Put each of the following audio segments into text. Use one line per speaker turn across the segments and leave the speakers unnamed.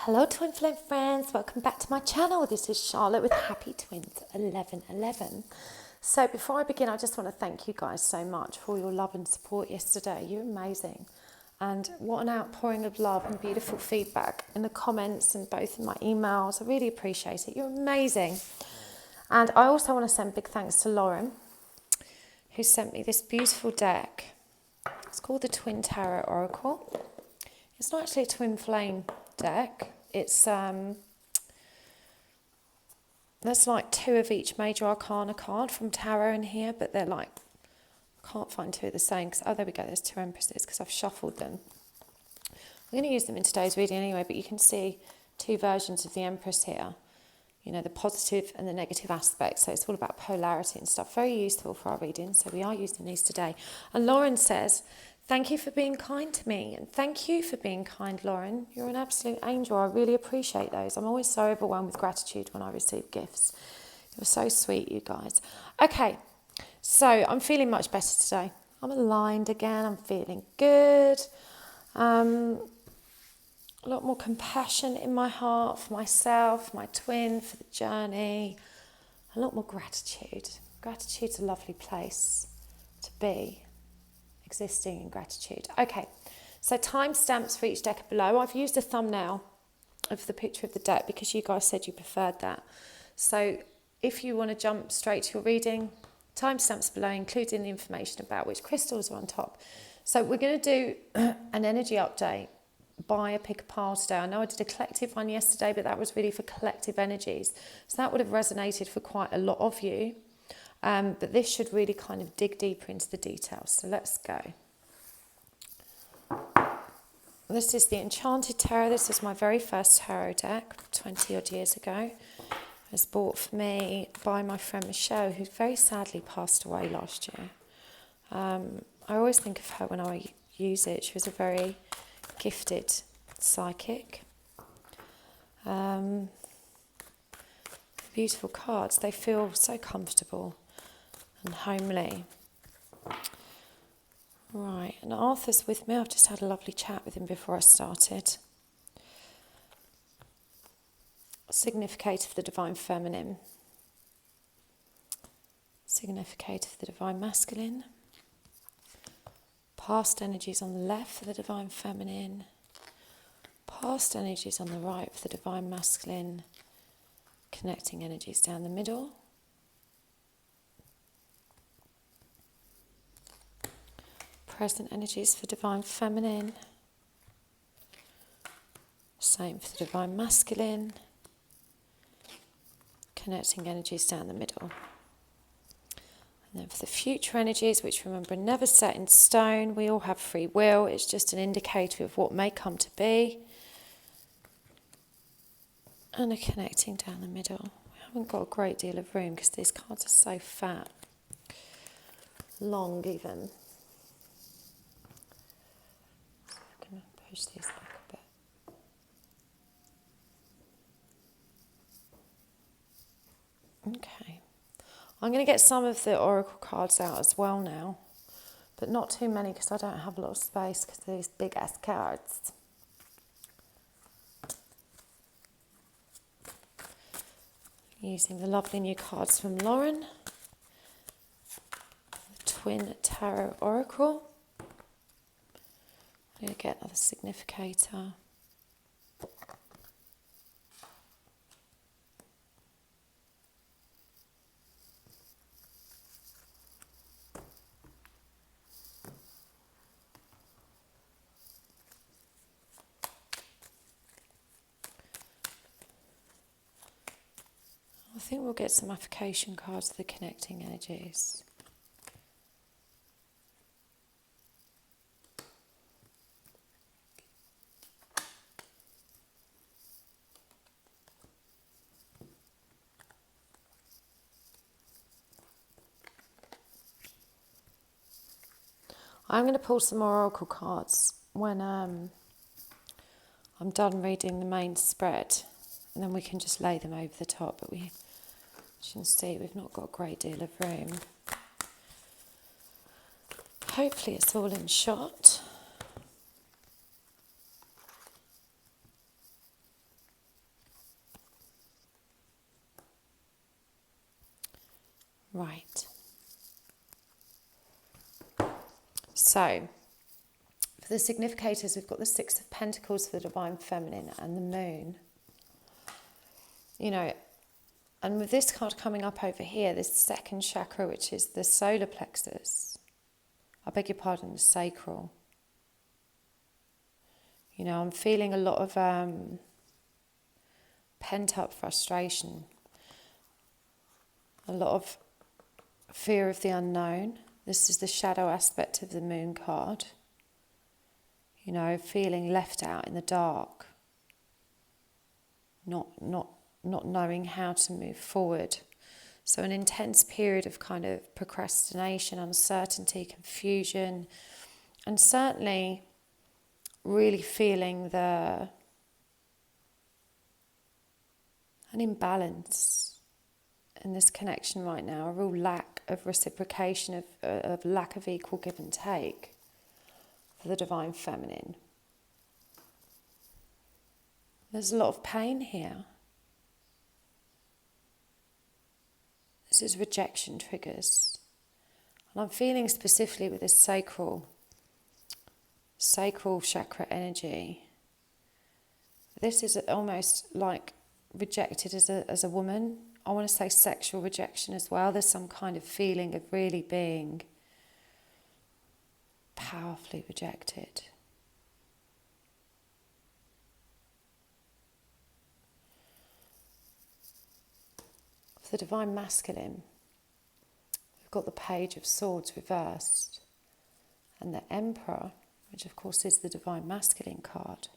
Hello Twin Flame friends, welcome back to my channel. This is Charlotte with Happy Twins 1111. So before I begin, I just want to thank you guys so much for your love and support yesterday. You're amazing. And what an outpouring of love and beautiful feedback in the comments and both in my emails. I really appreciate it. You're amazing. And I also want to send big thanks to Lauren, who sent me this beautiful deck. It's called the Twin Tarot Oracle. It's not actually a twin flame deck. It's there's like two of each major arcana card from tarot in here, but they're like, I can't find two of the same because, oh, there we go, there's two empresses because I've shuffled them. I'm going to use them in today's reading anyway, but you can see two versions of the Empress here, you know, the positive and the negative aspects. So it's all about polarity and stuff. Very useful for our reading, so we are using these today. And Lauren says, thank you for being kind to me. And thank you for being kind, Lauren. You're an absolute angel. I really appreciate those. I'm always so overwhelmed with gratitude when I receive gifts. You're so sweet, you guys. Okay, so I'm feeling much better today. I'm aligned again. I'm feeling good. A lot more compassion in my heart for myself, my twin, for the journey. A lot more gratitude. Gratitude's a lovely place to be. Existing in gratitude. Okay, so timestamps for each deck are below. I've used a thumbnail of the picture of the deck because you guys said you preferred that. So if you want to jump straight to your reading, timestamps below, including the information about which crystals are on top. So we're going to do an energy update by a pick a pile today. I know I did a collective one yesterday, but that was really for collective energies. So that would have resonated for quite a lot of you. But this should really kind of dig deeper into the details. So let's go. This is the Enchanted Tarot. This is my very first tarot deck 20 odd years ago. It was bought for me by my friend Michelle, who very sadly passed away last year. I always think of her when I use it. She was a very gifted psychic. Beautiful cards. They feel so comfortable and homely. Right, and Arthur's with me. I've just had a lovely chat with him before I started. Significator for the Divine Feminine. Significator for the Divine Masculine. Past energies on the left for the Divine Feminine. Past energies on the right for the Divine Masculine. Connecting energies down the middle. Present energies for Divine Feminine. Same for the Divine Masculine. Connecting energies down the middle. And then for the future energies, which remember are never set in stone, we all have free will. It's just an indicator of what may come to be. And a connecting down the middle. We haven't got a great deal of room because these cards are so fat. Long even. Push these back a bit. Okay. I'm going to get some of the oracle cards out as well now, but not too many because I don't have a lot of space because of these big ass cards. Using the lovely new cards from Lauren, the Twin Tarot Oracle. I'm going to get another significator. I think we'll get some application cards for the connecting energies. I'm going to pull some more oracle cards when I'm done reading the main spread, and then we can just lay them over the top. But we, as you can see, we've not got a great deal of room. Hopefully it's all in shot. Right. So, for the significators, we've got the Six of Pentacles for the Divine Feminine and the Moon. You know, and with this card coming up over here, this second chakra, which is the solar plexus, I beg your pardon, the sacral. You know, I'm feeling a lot of pent-up frustration, a lot of fear of the unknown. This is the shadow aspect of the Moon card. You know, feeling left out in the dark, not knowing how to move forward. So an intense period of kind of procrastination, uncertainty, confusion, and certainly really feeling an imbalance in this connection right now, a real lack of reciprocation, of lack of equal give and take for the Divine Feminine. There's a lot of pain here. This is rejection triggers. And I'm feeling specifically with this sacral chakra energy. This is almost like rejected as a woman. I want to say sexual rejection as well. There's some kind of feeling of really being powerfully rejected. For the Divine Masculine, we've got the Page of Swords reversed and the Emperor, which of course is the Divine Masculine card.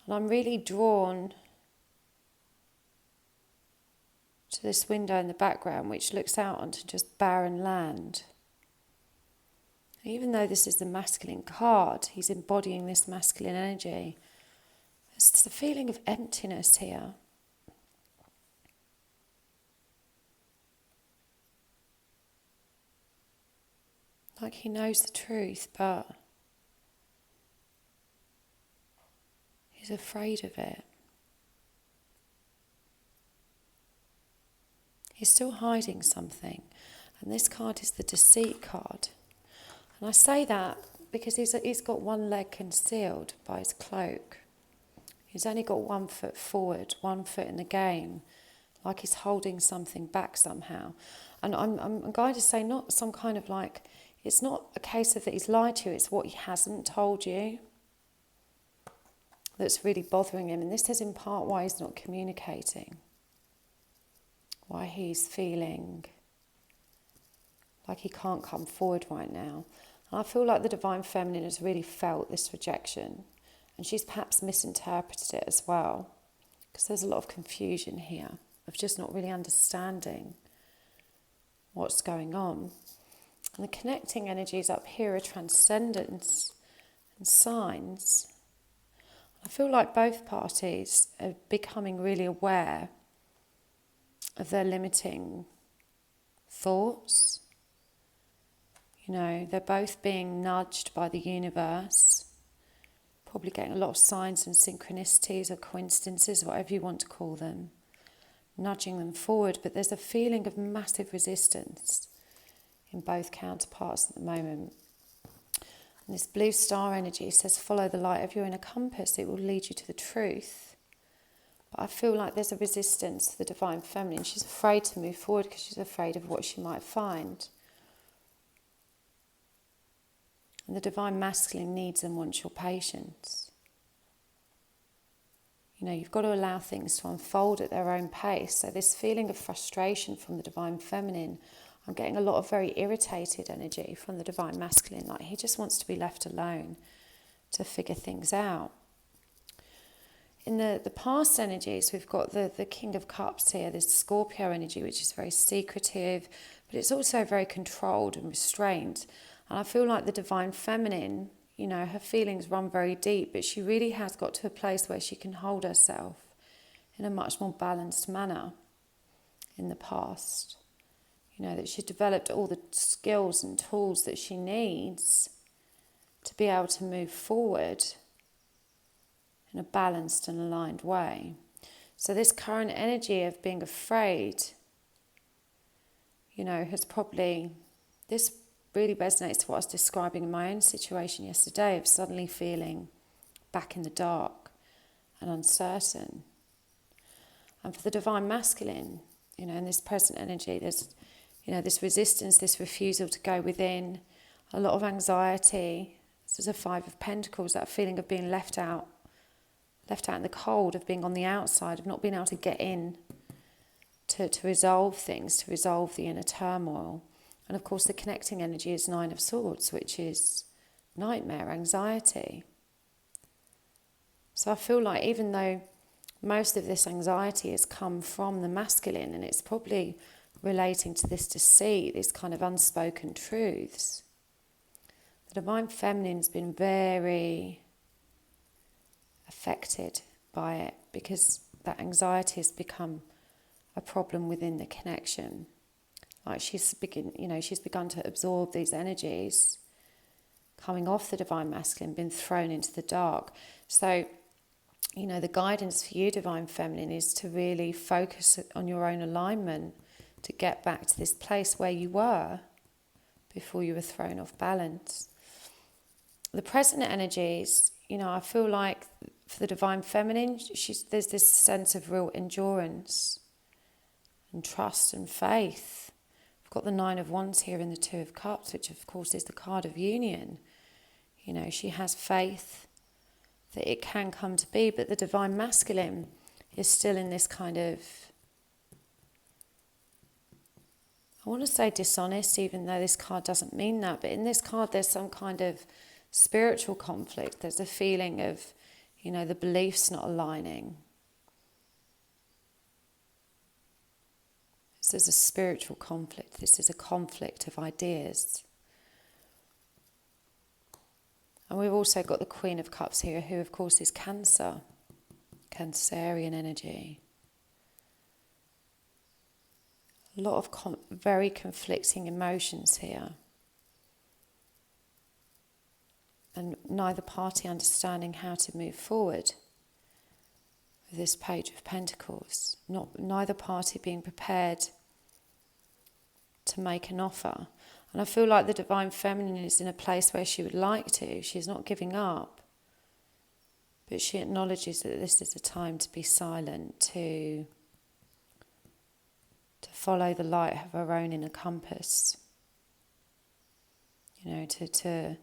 And I'm really drawn to this window in the background, which looks out onto just barren land. Even though this is the masculine card, he's embodying this masculine energy. It's the feeling of emptiness here. Like he knows the truth, but he's afraid of it. He's still hiding something. And this card is the Deceit card. And I say that because he's got one leg concealed by his cloak. He's only got 1 foot forward, 1 foot in the game, like he's holding something back somehow. And I'm going to say not some kind of like, it's not a case of that he's lied to you, it's what he hasn't told you that's really bothering him. And this is in part why he's not communicating, why he's feeling like he can't come forward right now. And I feel like the Divine Feminine has really felt this rejection, and she's perhaps misinterpreted it as well, because there's a lot of confusion here of just not really understanding what's going on. And the connecting energies up here are transcendence and signs. I feel like both parties are becoming really aware of their limiting thoughts. You know, they're both being nudged by the universe, probably getting a lot of signs and synchronicities or coincidences, whatever you want to call them, nudging them forward. But there's a feeling of massive resistance in both counterparts at the moment. And this blue star energy says, follow the light of your inner compass, it will lead you to the truth. But I feel like there's a resistance to the Divine Feminine. She's afraid to move forward because she's afraid of what she might find. And the Divine Masculine needs and wants your patience. You know, you've got to allow things to unfold at their own pace. So this feeling of frustration from the Divine Feminine, I'm getting a lot of very irritated energy from the Divine Masculine, like he just wants to be left alone to figure things out. In the past energies, we've got the King of Cups here, this Scorpio energy, which is very secretive, but it's also very controlled and restrained. And I feel like the Divine Feminine, you know, her feelings run very deep, but she really has got to a place where she can hold herself in a much more balanced manner in the past. You know, that she's developed all the skills and tools that she needs to be able to move forward in a balanced and aligned way. So this current energy of being afraid, has probably, this really resonates to what I was describing in my own situation yesterday of suddenly feeling back in the dark and uncertain. And for the divine masculine, in this present energy, there's, this resistance, this refusal to go within, a lot of anxiety. This is a 5 of Pentacles, that feeling of being left out in the cold, of being on the outside, of not being able to get in to resolve things, to resolve the inner turmoil. And of course the connecting energy is 9 of Swords, which is nightmare, anxiety. So I feel like even though most of this anxiety has come from the masculine, and it's probably relating to this deceit, these kind of unspoken truths, the divine feminine's been very affected by it, because that anxiety has become a problem within the connection. Like she's begun to absorb these energies coming off the divine masculine, been thrown into the dark. So, the guidance for you, divine feminine, is to really focus on your own alignment, to get back to this place where you were before you were thrown off balance. The present energies, I feel like for the divine feminine, there's this sense of real endurance and trust and faith. We've got the 9 of Wands here and the 2 of Cups, which of course is the card of union. She has faith that it can come to be, but the divine masculine is still in this kind of, I want to say dishonest, even though this card doesn't mean that, but in this card there's some kind of spiritual conflict. There's a feeling of, the beliefs not aligning. This is a spiritual conflict. This is a conflict of ideas. And we've also got the Queen of Cups here, who of course is Cancer, Cancerian energy. A lot of very conflicting emotions here. And neither party understanding how to move forward with this Page of Pentacles. Neither party being prepared to make an offer. And I feel like the divine feminine is in a place where she would like to. She's not giving up. But she acknowledges that this is a time to be silent, to follow the light of her own inner compass. To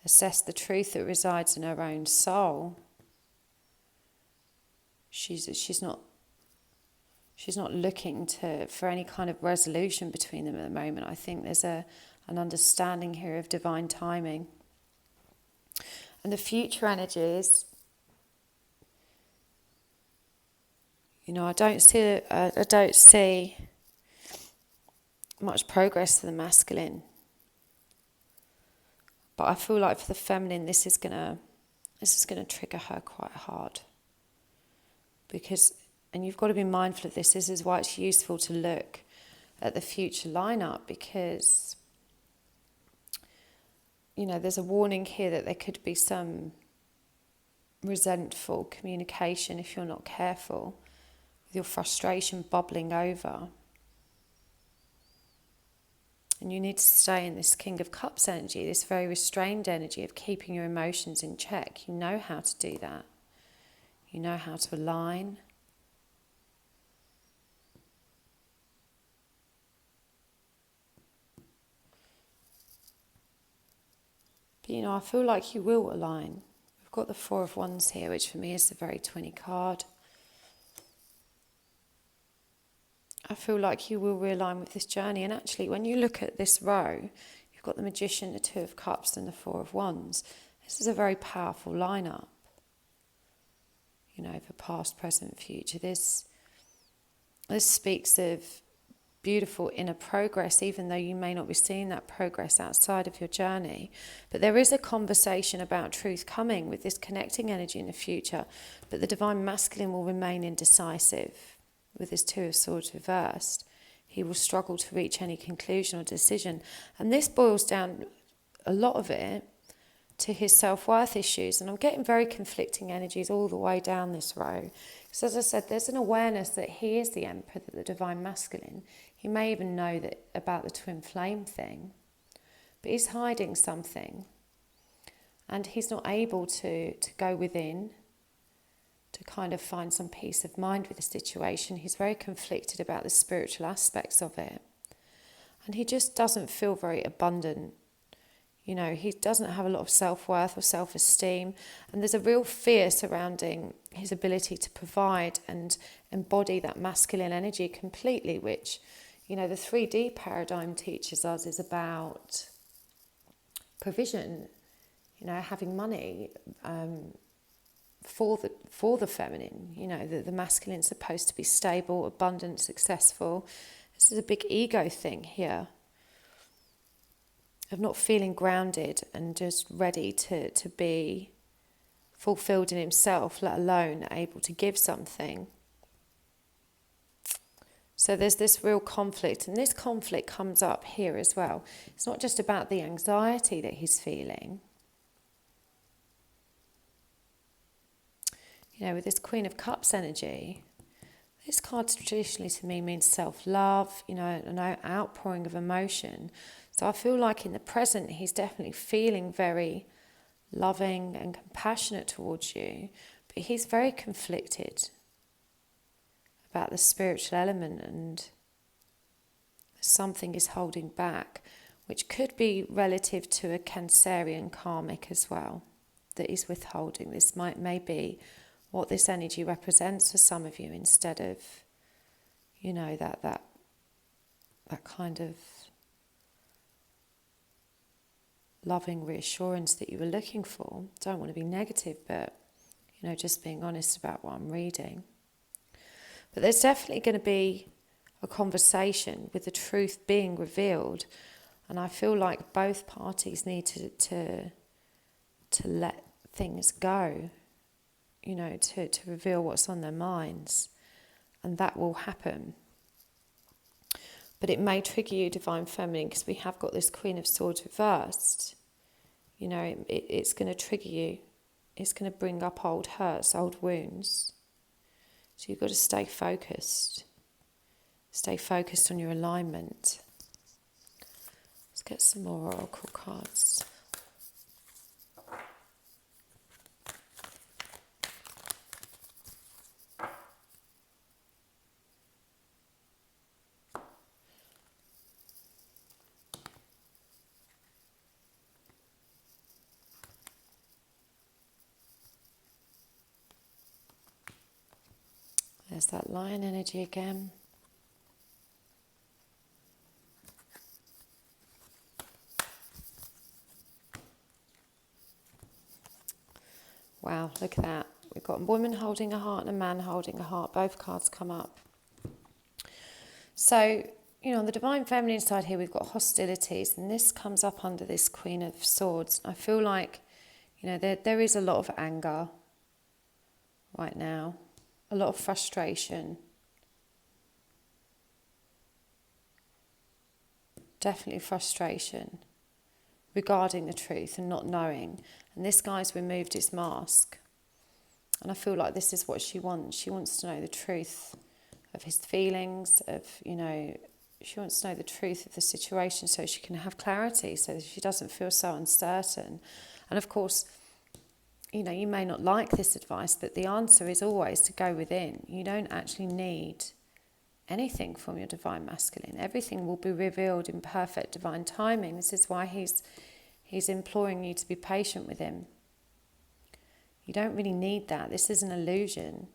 assess the truth that resides in her own soul. She's not looking for any kind of resolution between them at the moment. I think there's an understanding here of divine timing. And the future energies, I don't see much progress for the masculine. But I feel like for the feminine, this is gonna trigger her quite hard. And you've got to be mindful of this. This is why it's useful to look at the future lineup, because there's a warning here that there could be some resentful communication if you're not careful, with your frustration bubbling over. And you need to stay in this King of Cups energy, this very restrained energy of keeping your emotions in check. You know how to do that. You know how to align. But I feel like you will align. We've got the 4 of Wands here, which for me is a very twinny card. I feel like you will realign with this journey. And actually, when you look at this row, you've got the Magician, the 2 of Cups, and the 4 of Wands. This is a very powerful lineup. For past, present, future. This speaks of beautiful inner progress, even though you may not be seeing that progress outside of your journey. But there is a conversation about truth coming with this connecting energy in the future. But the divine masculine will remain indecisive. With his 2 of Swords reversed, he will struggle to reach any conclusion or decision. And this boils down, a lot of it, to his self-worth issues. And I'm getting very conflicting energies all the way down this row. So as I said, there's an awareness that he is the Emperor, that the Divine Masculine. He may even know that about the twin flame thing, but he's hiding something. And he's not able to go within to kind of find some peace of mind with the situation. He's very conflicted about the spiritual aspects of it. And he just doesn't feel very abundant. You know, he doesn't have a lot of self-worth or self-esteem. And there's a real fear surrounding his ability to provide and embody that masculine energy completely, which, you know, the 3D paradigm teaches us is about provision, you know, having money for the feminine. You know, the masculine's supposed to be stable, abundant, successful. This is a big ego thing here, of not feeling grounded and just ready to be fulfilled in himself, let alone able to give something. So there's this real conflict, and this conflict comes up here as well. It's not just about the anxiety that he's feeling. You know, with this Queen of Cups energy, this card traditionally to me means self-love, you know, an outpouring of emotion. So I feel like in the present, he's definitely feeling very loving and compassionate towards you, but he's very conflicted about the spiritual element, and something is holding back, which could be relative to a Cancerian Karmic as well, that he's withholding. This may be what this energy represents for some of you, instead of, you know, that kind of loving reassurance that you were looking for. Don't want to be negative, but, you know, just being honest about what I'm reading. But there's definitely going to be a conversation with the truth being revealed, and I feel like both parties need to let things go, you know, to reveal what's on their minds, and that will happen. But it may trigger you, Divine Feminine, because we have got this Queen of Swords reversed. You know, it's going to trigger you. It's going to bring up old hurts, old wounds. So you've got to stay focused. Stay focused on your alignment. Let's get some more oracle cards. There's that lion energy again. Wow, look at that. We've got a woman holding a heart and a man holding a heart. Both cards come up. So, you know, on the Divine Feminine side here, we've got hostilities, and this comes up under this Queen of Swords. I feel like, you know, there is a lot of anger right now. A lot of frustration. Definitely frustration regarding the truth and not knowing. And this guy's removed his mask. And I feel like this is what she wants. She wants to know the truth of his feelings, of, you know, she wants to know the truth of the situation so she can have clarity, so that she doesn't feel so uncertain. And of course, you know, you may not like this advice, but the answer is always to go within. You don't actually need anything from your Divine Masculine. Everything will be revealed in perfect divine timing. This is why he's imploring you to be patient with him. You don't really need that. This is an illusion.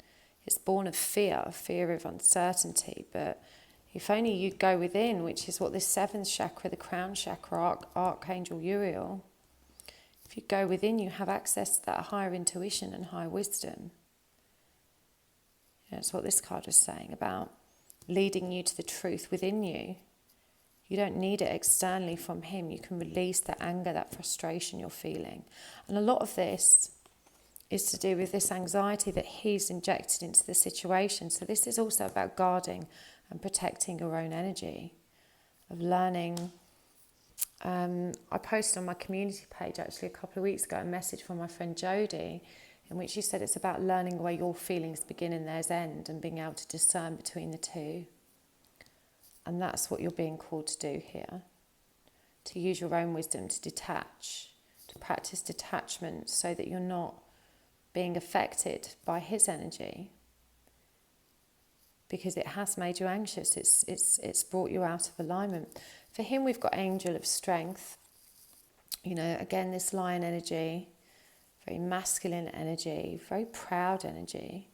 It's born of fear of uncertainty. But if only you go within, which is what this seventh chakra, the crown chakra, Archangel Uriel, if you go within, you have access to that higher intuition and higher wisdom. That's what this card was saying about leading you to the truth within you. You don't need it externally from him. You can release that anger, that frustration you're feeling. And a lot of this is to do with this anxiety that he's injected into the situation. So this is also about guarding and protecting your own energy, of learning I posted on my community page actually a couple of weeks ago a message from my friend Jodie, in which she said it's about learning where your feelings begin and theirs end, and being able to discern between the two. And that's what you're being called to do here, to use your own wisdom to detach, to practice detachment so that you're not being affected by his energy, because it has made you anxious. It's brought you out of alignment. For him, we've got Angel of Strength. You know, again, this lion energy, very masculine energy, very proud energy.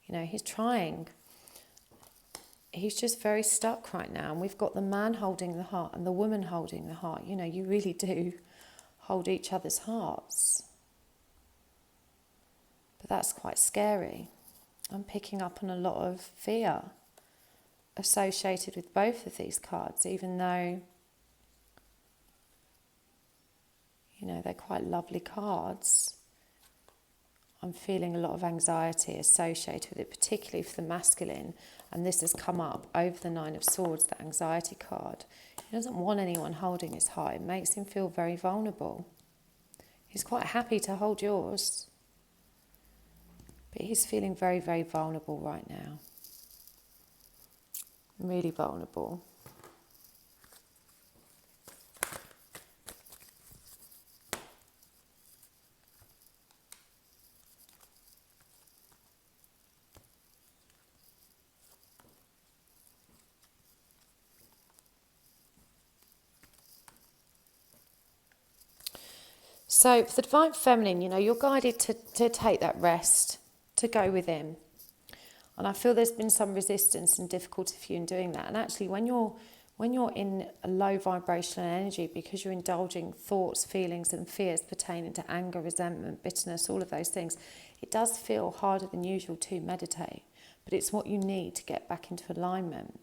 You know, he's trying. He's just very stuck right now. And we've got the man holding the heart and the woman holding the heart. You know, you really do hold each other's hearts. But that's quite scary. I'm picking up on a lot of fear associated with both of these cards, even though, you know, they're quite lovely cards. I'm feeling a lot of anxiety associated with it, particularly for the masculine. And this has come up over the Nine of Swords, the anxiety card. He doesn't want anyone holding his heart. It makes him feel very vulnerable. He's quite happy to hold yours, but he's feeling very, very vulnerable right now. Really vulnerable. So for the Divine Feminine, you know, you're guided to take that rest, to go with him. And I feel there's been some resistance and difficulty for you in doing that. And actually, when you're in a low vibrational energy, because you're indulging thoughts, feelings and fears pertaining to anger, resentment, bitterness, all of those things, it does feel harder than usual to meditate. But it's what you need to get back into alignment.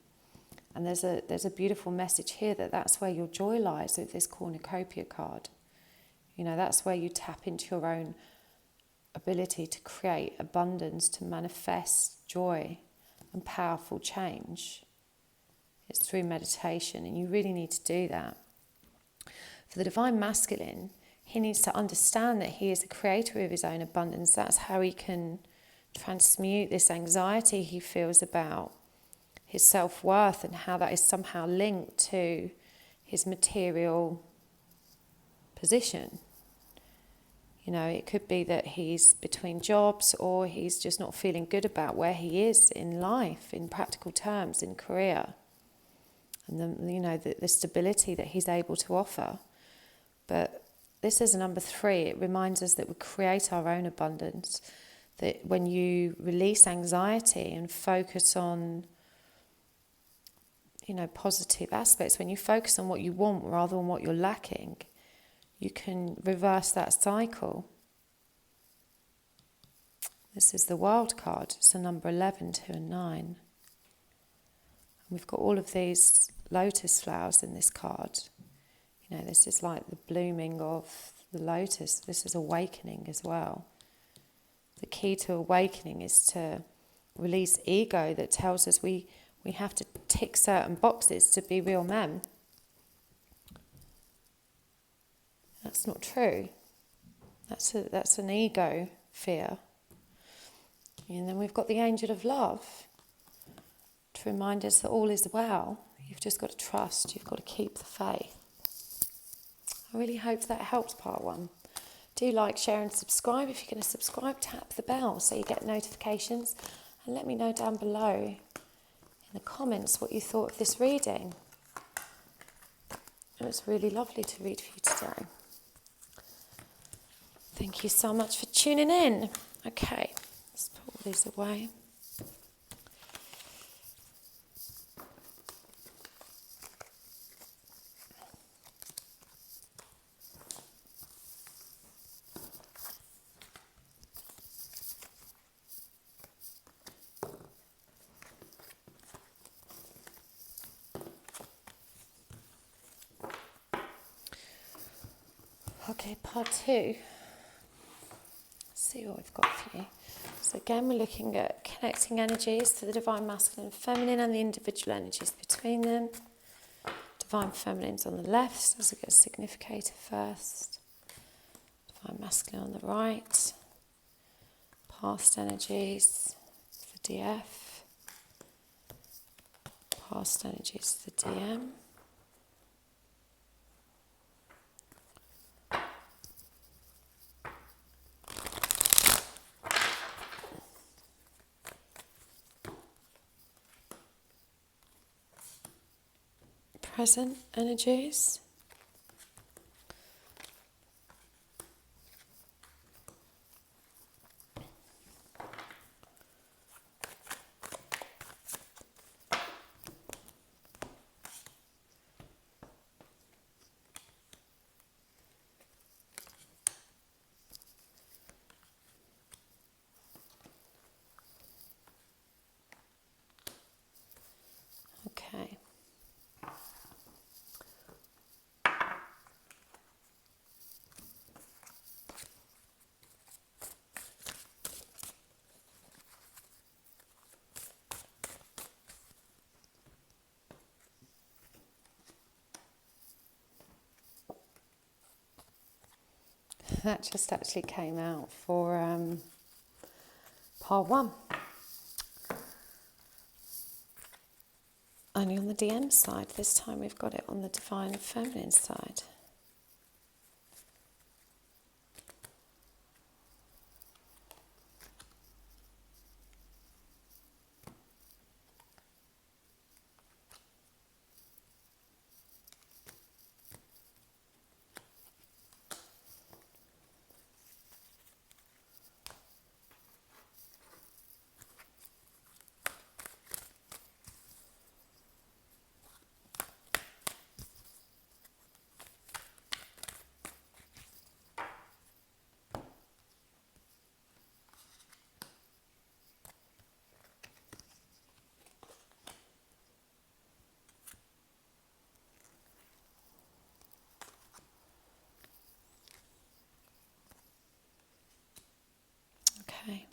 And there's a beautiful message here that's where your joy lies with this cornucopia card. You know, that's where you tap into your own ability to create abundance, to manifest joy and powerful change. It's through meditation, and you really need to do that. For the Divine Masculine, he needs to understand that he is the creator of his own abundance. That's how he can transmute this anxiety he feels about his self-worth, and how that is somehow linked to his material position. You know, it could be that he's between jobs, or he's just not feeling good about where he is in life, in practical terms, in career, and the stability that he's able to offer. But this is number 3. It reminds us that we create our own abundance. That when you release anxiety and focus on, you know, positive aspects, when you focus on what you want rather than what you're lacking, you can reverse that cycle. This is the World card. It's a number 11, 2 and 9. And we've got all of these lotus flowers in this card. You know, this is like the blooming of the lotus. This is awakening as well. The key to awakening is to release ego that tells us we have to tick certain boxes to be real men. That's not true. That's an ego fear. And then we've got the Angel of Love to remind us that all is well. You've just got to trust. You've got to keep the faith. I really hope that helps part 1. Do like, share and subscribe. If you're going to subscribe, tap the bell so you get notifications. And let me know down below in the comments what you thought of this reading. It was really lovely to read for you today. Thank you so much for tuning in. Okay, let's put all these away. Okay, part 2. See what we've got for you. So again, we're looking at connecting energies to the Divine Masculine and Feminine and the individual energies between them. Divine Feminine's on the left, so let's get a significator first. Divine Masculine on the right. Past energies for DF. Past energies for DM. Present energies. Okay. That just actually came out for part 1. Only on the DM side. This time we've got it on the Divine Feminine side. Okay.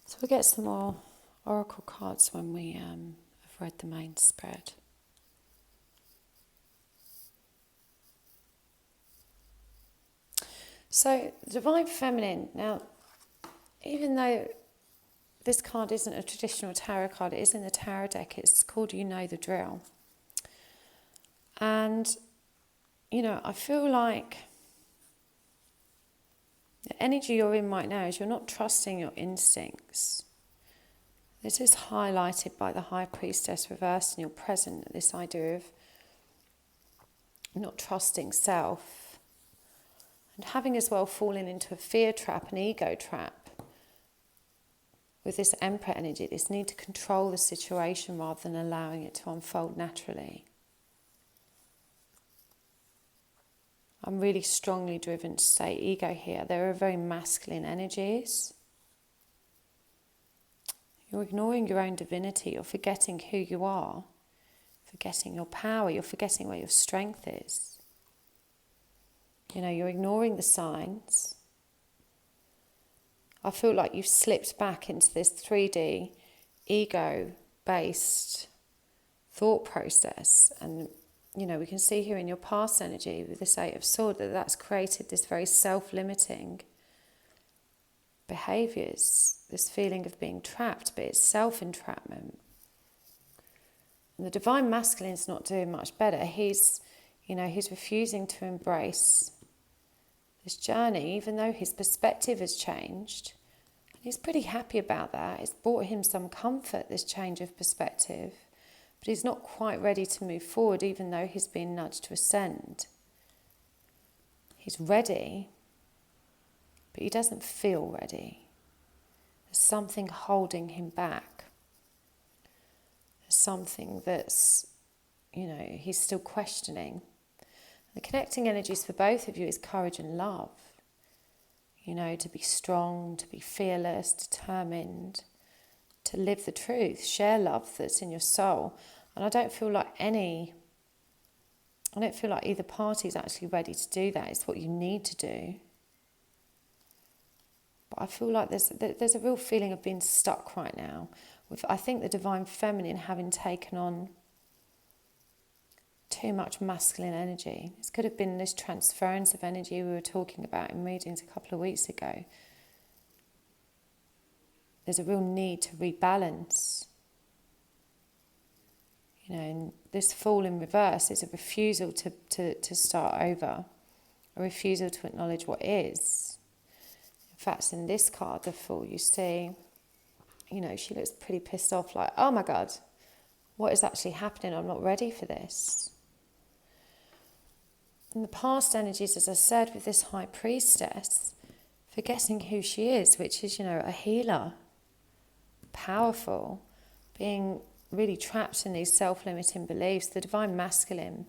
So we'll get some more oracle cards when we have read the main spread. So, Divine Feminine, now, even though this card isn't a traditional tarot card, it is in the tarot deck, it's called You Know the Drill. And, you know, I feel like the energy you're in right now is you're not trusting your instincts. This is highlighted by the High Priestess reversed in your present, this idea of not trusting self. And having as well fallen into a fear trap, an ego trap, with this Emperor energy, this need to control the situation rather than allowing it to unfold naturally. I'm really strongly driven to say ego here. There are very masculine energies. You're ignoring your own divinity. You're forgetting who you are, forgetting your power. You're forgetting where your strength is. You know, you're ignoring the signs. I feel like you've slipped back into this 3D, ego-based thought process. And, you know, we can see here in your past energy with this Eight of Swords that that's created this very self-limiting behaviours, this feeling of being trapped, but it's self-entrapment. And the Divine Masculine's not doing much better. He's refusing to embrace this journey, even though his perspective has changed. And he's pretty happy about that. It's brought him some comfort, this change of perspective. But he's not quite ready to move forward, even though he's been nudged to ascend. He's ready, but he doesn't feel ready. There's something holding him back. There's something that's, you know, he's still questioning. The connecting energies for both of you is courage and love. You know, to be strong, to be fearless, determined, to live the truth, share love that's in your soul. And I don't feel like either party is actually ready to do that. It's what you need to do. But I feel like there's a real feeling of being stuck right now. With, I think, the Divine Feminine having taken on too much masculine energy. This could have been this transference of energy we were talking about in readings a couple of weeks ago. There's a real need to rebalance. You know, and this Fool in reverse is a refusal to start over, a refusal to acknowledge what is. In fact, in this card, the Fool, you see, you know, she looks pretty pissed off, like, oh my God, what is actually happening? I'm not ready for this. In the past energies, as I said, with this High Priestess, forgetting who she is, which is, you know, a healer, powerful, being really trapped in these self-limiting beliefs, the Divine Masculine.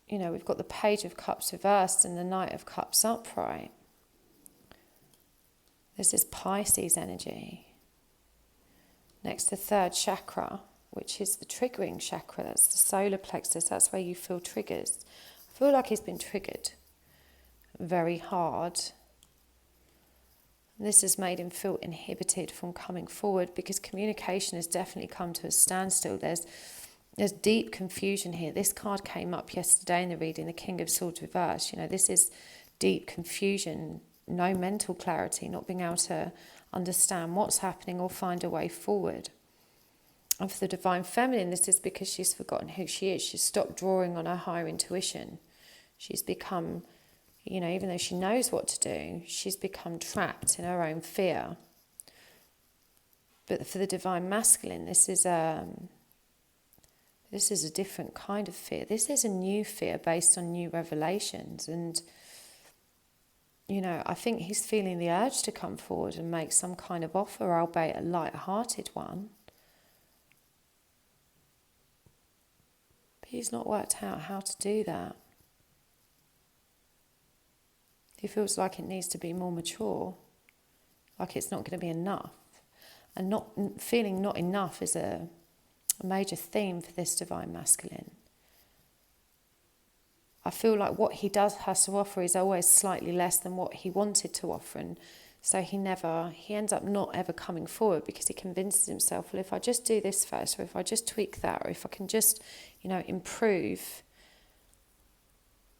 You know, we've got the Page of Cups reversed and the Knight of Cups upright. There's this Pisces energy. Next, the third chakra, which is the triggering chakra. That's the solar plexus. That's where you feel triggers. I feel like he's been triggered very hard. This has made him feel inhibited from coming forward because communication has definitely come to a standstill. There's deep confusion here. This card came up yesterday in the reading, the King of Swords reverse. You know, this is deep confusion, no mental clarity, not being able to understand what's happening or find a way forward. And for the Divine Feminine, this is because she's forgotten who she is. She's stopped drawing on her higher intuition. She's become, you know, even though she knows what to do, she's become trapped in her own fear. But for the Divine Masculine, this is a different kind of fear. This is a new fear based on new revelations. And, you know, I think he's feeling the urge to come forward and make some kind of offer, albeit a light-hearted one. But he's not worked out how to do that. He feels like it needs to be more mature, like it's not going to be enough. And not feeling not enough is a major theme for this Divine Masculine. I feel like what he has to offer is always slightly less than what he wanted to offer, and so he ends up not ever coming forward because he convinces himself, well, if I just do this first, or if I just tweak that, or if I can just, you know, improve.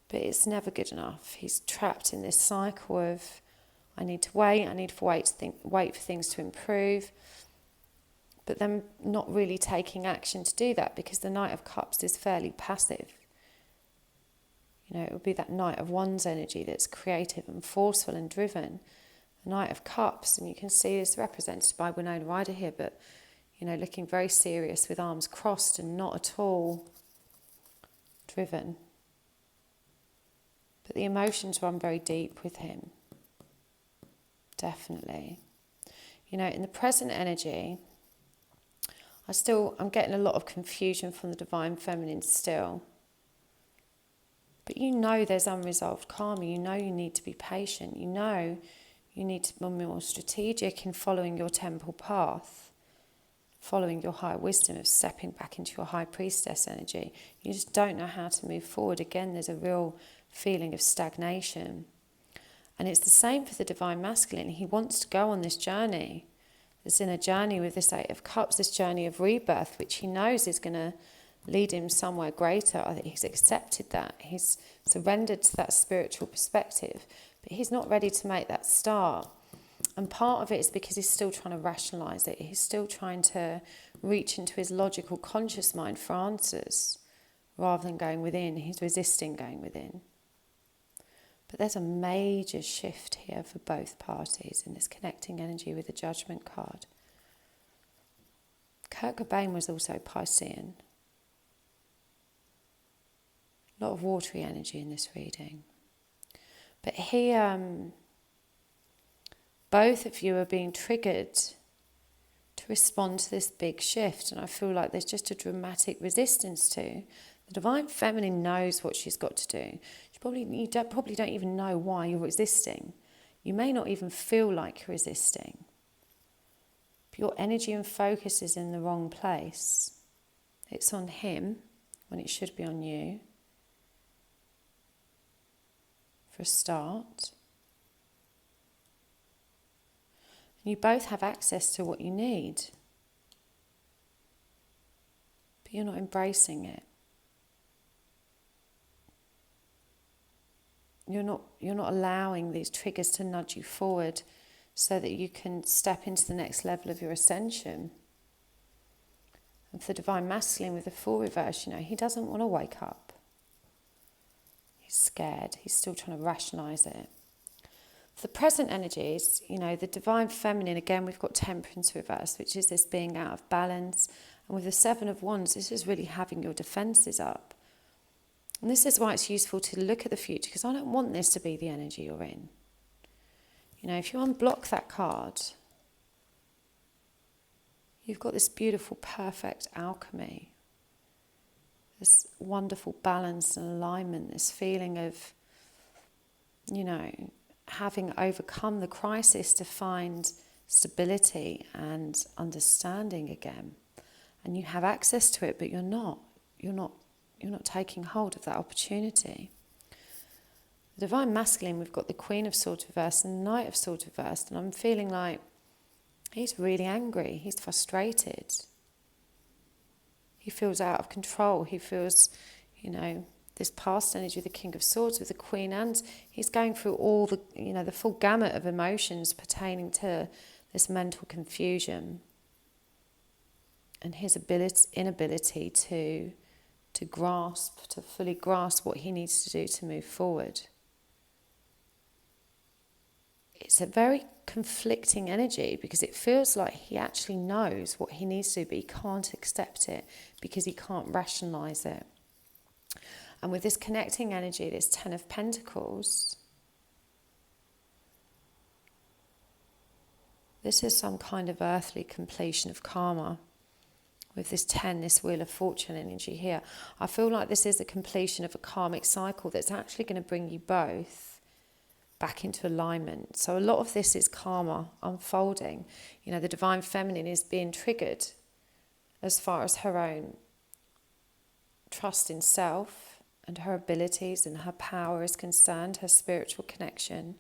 But it's never good enough. He's trapped in this cycle of, I need to wait for things to improve, but then not really taking action to do that because the Knight of Cups is fairly passive. You know, it would be that Knight of Wands energy that's creative and forceful and driven. The Knight of Cups, and you can see this represented by Winona Ryder here, but, you know, looking very serious with arms crossed and not at all driven. But the emotions run very deep with him. Definitely. You know, in the present energy, I'm getting a lot of confusion from the Divine Feminine still. But you know there's unresolved karma. You know you need to be patient. You know you need to be more strategic in following your temple path, following your higher wisdom of stepping back into your High Priestess energy. You just don't know how to move forward. Again, there's a real feeling of stagnation. And it's the same for the Divine Masculine. He wants to go on this journey. It's in a journey with this Eight of Cups, this journey of rebirth, which he knows is going to lead him somewhere greater. I think he's accepted that. He's surrendered to that spiritual perspective. But he's not ready to make that start. And part of it is because he's still trying to rationalise it. He's still trying to reach into his logical conscious mind for answers rather than going within. He's resisting going within. But there's a major shift here for both parties in this connecting energy with the Judgment card. Kurt Cobain was also Piscean. A lot of watery energy in this reading. But here, both of you are being triggered to respond to this big shift. And I feel like there's just a dramatic resistance to. The Divine Feminine knows what she's got to do. You probably don't even know why you're resisting. You may not even feel like you're resisting. But your energy and focus is in the wrong place. It's on him when it should be on you. For a start. You both have access to what you need. But you're not embracing it. you're not allowing these triggers to nudge you forward so that you can step into the next level of your ascension. And for the Divine Masculine with the Fool reverse, he doesn't want to wake up. He's scared. He's still trying to rationalise it. For the present energies, the Divine Feminine, again, we've got Temperance reverse, which is this being out of balance. And with the Seven of Wands, this is really having your defences up. And this is why it's useful to look at the future, because I don't want this to be the energy you're in. If you unblock that card, you've got this beautiful, perfect alchemy. This wonderful balance and alignment, this feeling of, having overcome the crisis to find stability and understanding again. And you have access to it, but you're not taking hold of that opportunity. The Divine Masculine, we've got the Queen of Swords reversed and the Knight of Swords reversed, and I'm feeling like he's really angry, he's frustrated. He feels out of control, he feels, this past energy with the King of Swords, with the Queen, and he's going through all the, the full gamut of emotions pertaining to this mental confusion and his inability to fully grasp what he needs to do to move forward. It's a very conflicting energy because it feels like he actually knows what he needs to do, but he can't accept it because he can't rationalise it. And with this connecting energy, this Ten of Pentacles, this is some kind of earthly completion of karma. With this 10, this Wheel of Fortune energy here, I feel like this is a completion of a karmic cycle that's actually going to bring you both back into alignment. So a lot of this is karma unfolding. The Divine Feminine is being triggered as far as her own trust in self and her abilities and her power is concerned, her spiritual connection.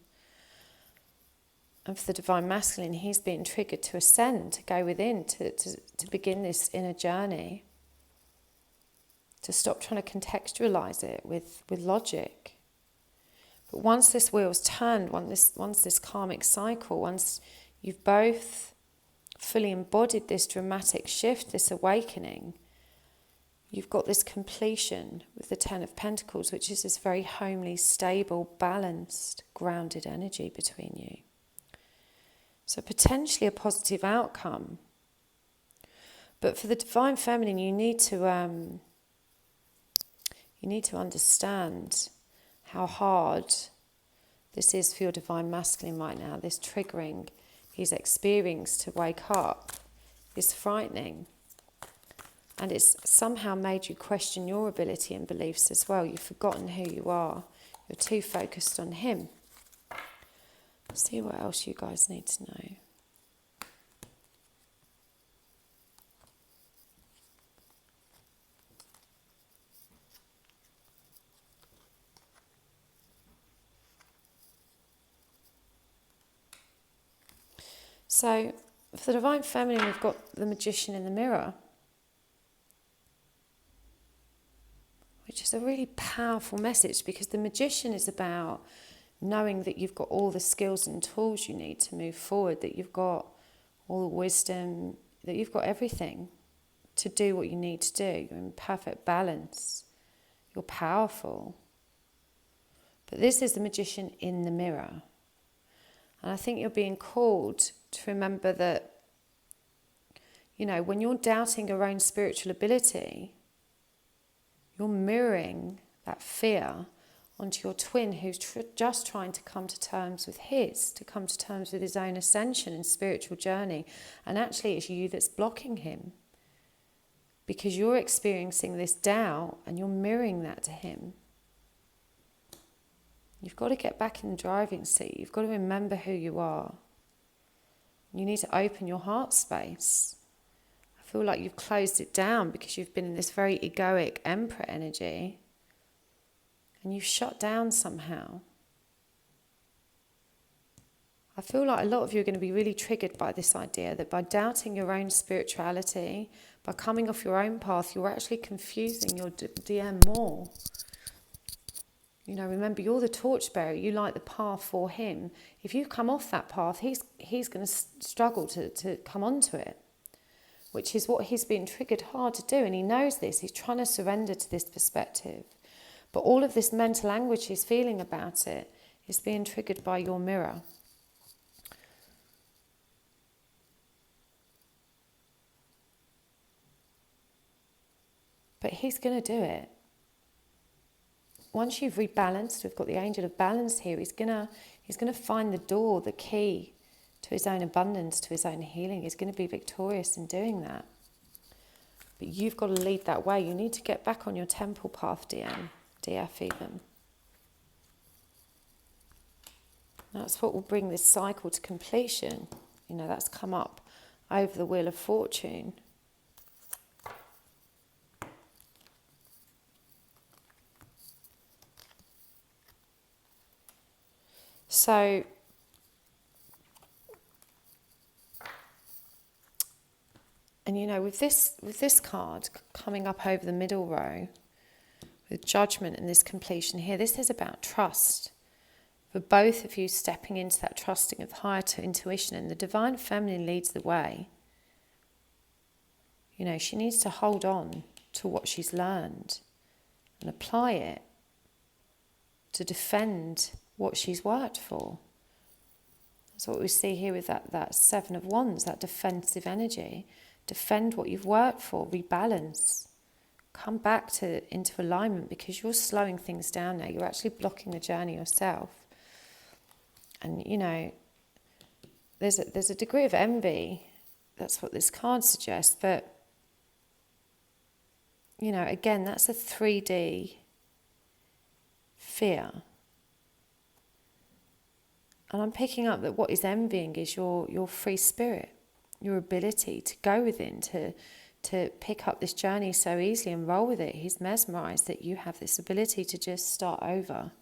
And for the Divine Masculine, he's being triggered to ascend, to go within, to begin this inner journey, to stop trying to contextualize it with logic. But once this wheel's turned, once this karmic cycle, once you've both fully embodied this dramatic shift, this awakening, you've got this completion with the Ten of Pentacles, which is this very homely, stable, balanced, grounded energy between you. So potentially a positive outcome. But for the Divine Feminine, you need to understand how hard this is for your Divine Masculine right now. This triggering he's experienced to wake up is frightening. And it's somehow made you question your ability and beliefs as well. You've forgotten who you are. You're too focused on him. Let's see what else you guys need to know. So, for the Divine Feminine, we've got the Magician in the Mirror, which is a really powerful message because the Magician is about knowing that you've got all the skills and tools you need to move forward, that you've got all the wisdom, that you've got everything to do what you need to do. You're in perfect balance. You're powerful. But this is the Magician in the mirror. And I think you're being called to remember that, when you're doubting your own spiritual ability, you're mirroring that fear onto your twin who's just trying to come to terms with his own ascension and spiritual journey. And actually it's you that's blocking him because you're experiencing this doubt and you're mirroring that to him. You've got to get back in the driving seat. You've got to remember who you are. You need to open your heart space. I feel like you've closed it down because you've been in this very egoic Emperor energy and you've shut down somehow. I feel like a lot of you are going to be really triggered by this idea that by doubting your own spirituality, by coming off your own path, you're actually confusing your DM more. You know, remember, you're the torchbearer. You light the path for him. If you come off that path, he's going to struggle to come onto it, which is what he's been triggered hard to do. And he knows this. He's trying to surrender to this perspective. But all of this mental anguish he's feeling about it is being triggered by your mirror. But he's going to do it. Once you've rebalanced, we've got the angel of balance here, he's gonna find the door, the key to his own abundance, to his own healing. He's going to be victorious in doing that. But you've got to lead that way. You need to get back on your temple path, DF even. That's what will bring this cycle to completion. You know, that's come up over the Wheel of Fortune. So, and you know, with this card coming up over the middle row, with judgment and this completion here, this is about trust. For both of you stepping into that trusting of higher intuition, and the divine feminine leads the way. You know, she needs to hold on to what she's learned and apply it to defend what she's worked for. That's what we see here with that Seven of Wands, that defensive energy. Defend what you've worked for, rebalance. Come back into alignment, because you're slowing things down now. You're actually blocking the journey yourself. And, you know, there's a degree of envy. That's what this card suggests. But, you know, again, that's a 3D fear. And I'm picking up that what he's envying is your free spirit, your ability to go within, to pick up this journey so easily and roll with it. He's mesmerised that you have this ability to just start over.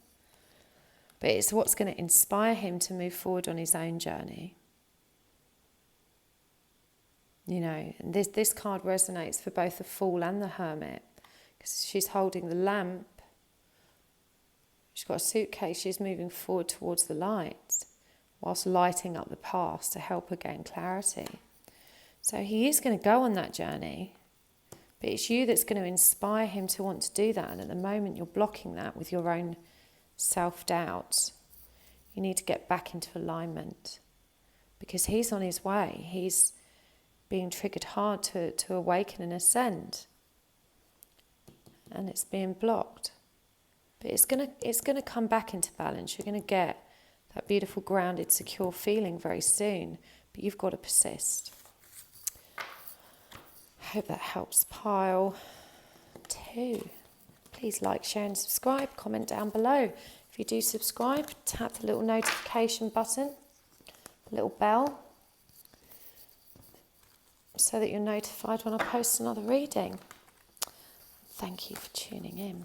But it's what's going to inspire him to move forward on his own journey. You know, and this card resonates for both the Fool and the Hermit, because she's holding the lamp. She's got a suitcase, she's moving forward towards the light, whilst lighting up the past to help her gain clarity. So he is going to go on that journey, but it's you that's going to inspire him to want to do that. And at the moment you're blocking that with your own self-doubt. You need to get back into alignment, because he's on his way. He's being triggered hard to awaken and ascend, and it's being blocked. But it's gonna come back into balance. You're gonna get that beautiful, grounded, secure feeling very soon. But you've got to persist. I hope that helps. Pile 2. Please like, share and subscribe. Comment down below. If you do subscribe, tap the little notification button, the little bell, so that you're notified when I post another reading. Thank you for tuning in.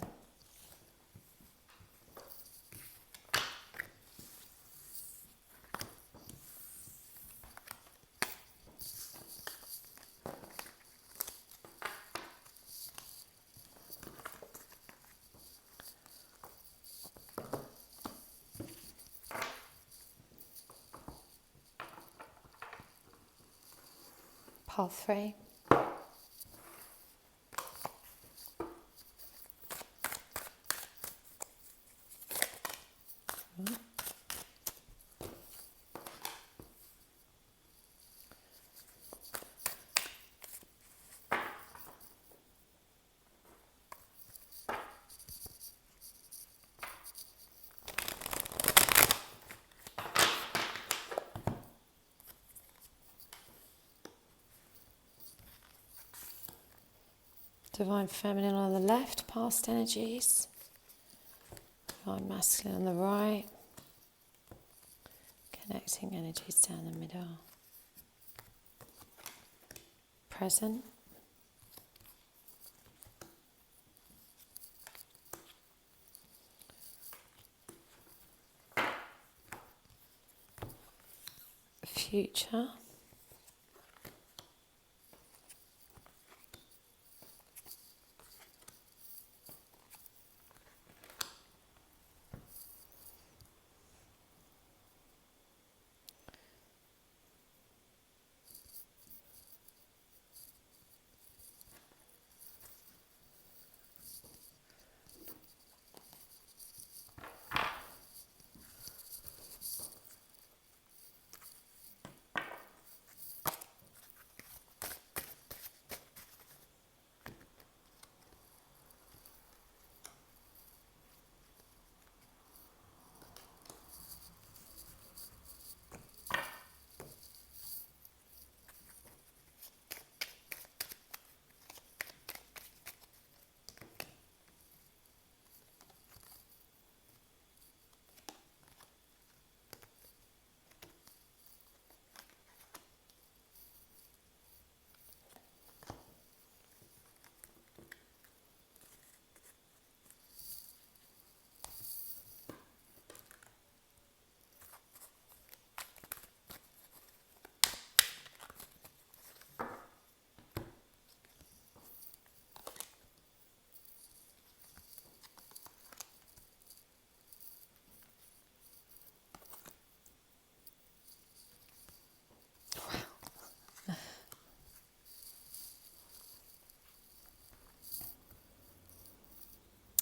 Pile 3. Divine Feminine on the left, past energies. Divine Masculine on the right. Connecting energies down the middle. Present. Future.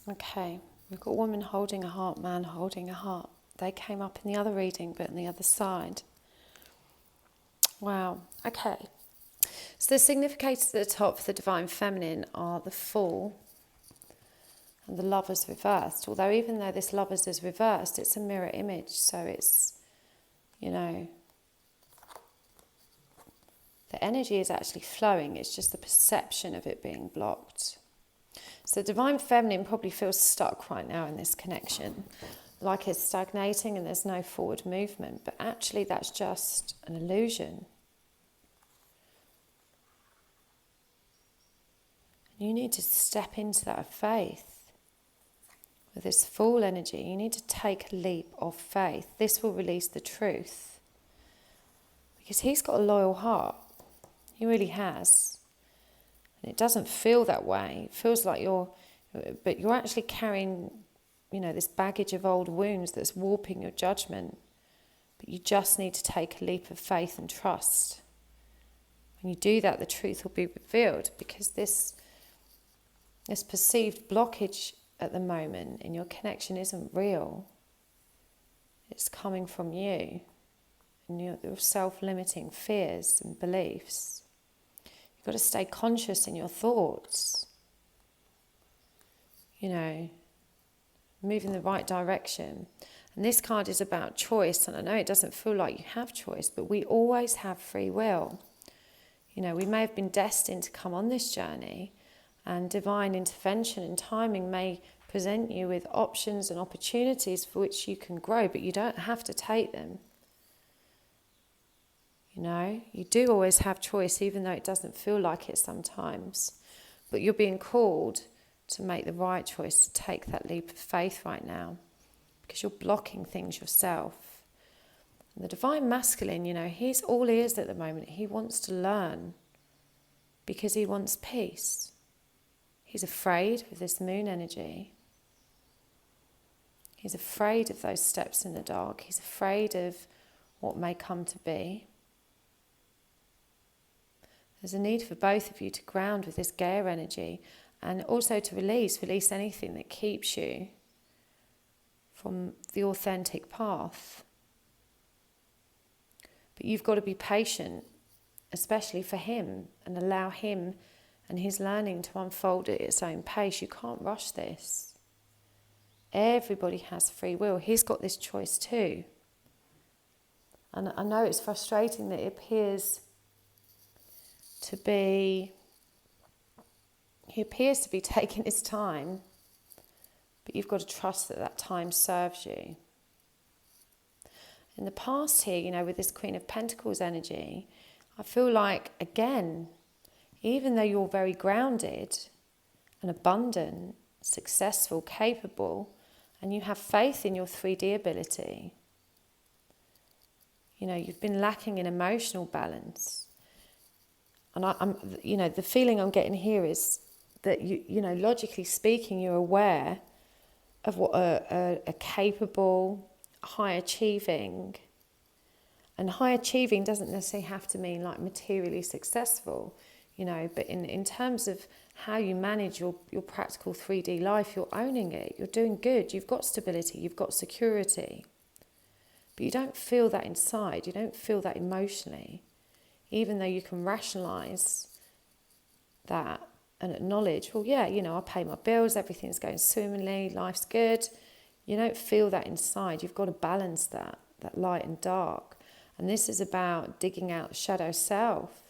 Okay, we've got a woman holding a heart, man holding a heart. They came up in the other reading, but on the other side. Wow, okay. So the significators at the top for the Divine Feminine are the Fool and the Lovers reversed. Although even though this Lovers is reversed, it's a mirror image. So it's, you know, the energy is actually flowing. It's just the perception of it being blocked. So the Divine Feminine probably feels stuck right now in this connection, like it's stagnating and there's no forward movement. But actually that's just an illusion. You need to step into that faith. With this Fool energy, you need to take a leap of faith. This will release the truth. Because he's got a loyal heart. He really has. And it doesn't feel that way. It feels like you're actually carrying, you know, this baggage of old wounds that's warping your judgment. But you just need to take a leap of faith and trust. When you do that, the truth will be revealed, because this perceived blockage at the moment in your connection isn't real. It's coming from you and your self-limiting fears and beliefs. You've got to stay conscious in your thoughts. You know, move in the right direction. And this card is about choice, and I know it doesn't feel like you have choice, but we always have free will. You know, we may have been destined to come on this journey, and divine intervention and timing may present you with options and opportunities for which you can grow, but you don't have to take them. You know, you do always have choice, even though it doesn't feel like it sometimes. But you're being called to make the right choice, to take that leap of faith right now, because you're blocking things yourself. And the Divine Masculine, you know, he's all ears at the moment. He wants to learn because he wants peace. He's afraid with this moon energy. He's afraid of those steps in the dark. He's afraid of what may come to be. There's a need for both of you to ground with this Gaia energy, and also to release anything that keeps you from the authentic path. But you've got to be patient, especially for him, and allow him and his learning to unfold at its own pace. You can't rush this. Everybody has free will. He's got this choice too. And I know it's frustrating that it appears to be, he appears to be taking his time, but you've got to trust that that time serves you. In the past here, you know, with this Queen of Pentacles energy, I feel like, again, even though you're very grounded and abundant, successful, capable, and you have faith in your 3D ability, you know, you've been lacking in emotional balance. And I'm, you know, the feeling I'm getting here is that you know, logically speaking, you're aware of what a capable, high achieving, and high achieving doesn't necessarily have to mean like materially successful, you know, but in terms of how you manage your practical 3D life, you're owning it, you're doing good, you've got stability, you've got security. But you don't feel that inside, you don't feel that emotionally, even though you can rationalise that and acknowledge, well, yeah, you know, I pay my bills, everything's going swimmingly, life's good. You don't feel that inside. You've got to balance that light and dark. And this is about digging out shadow self.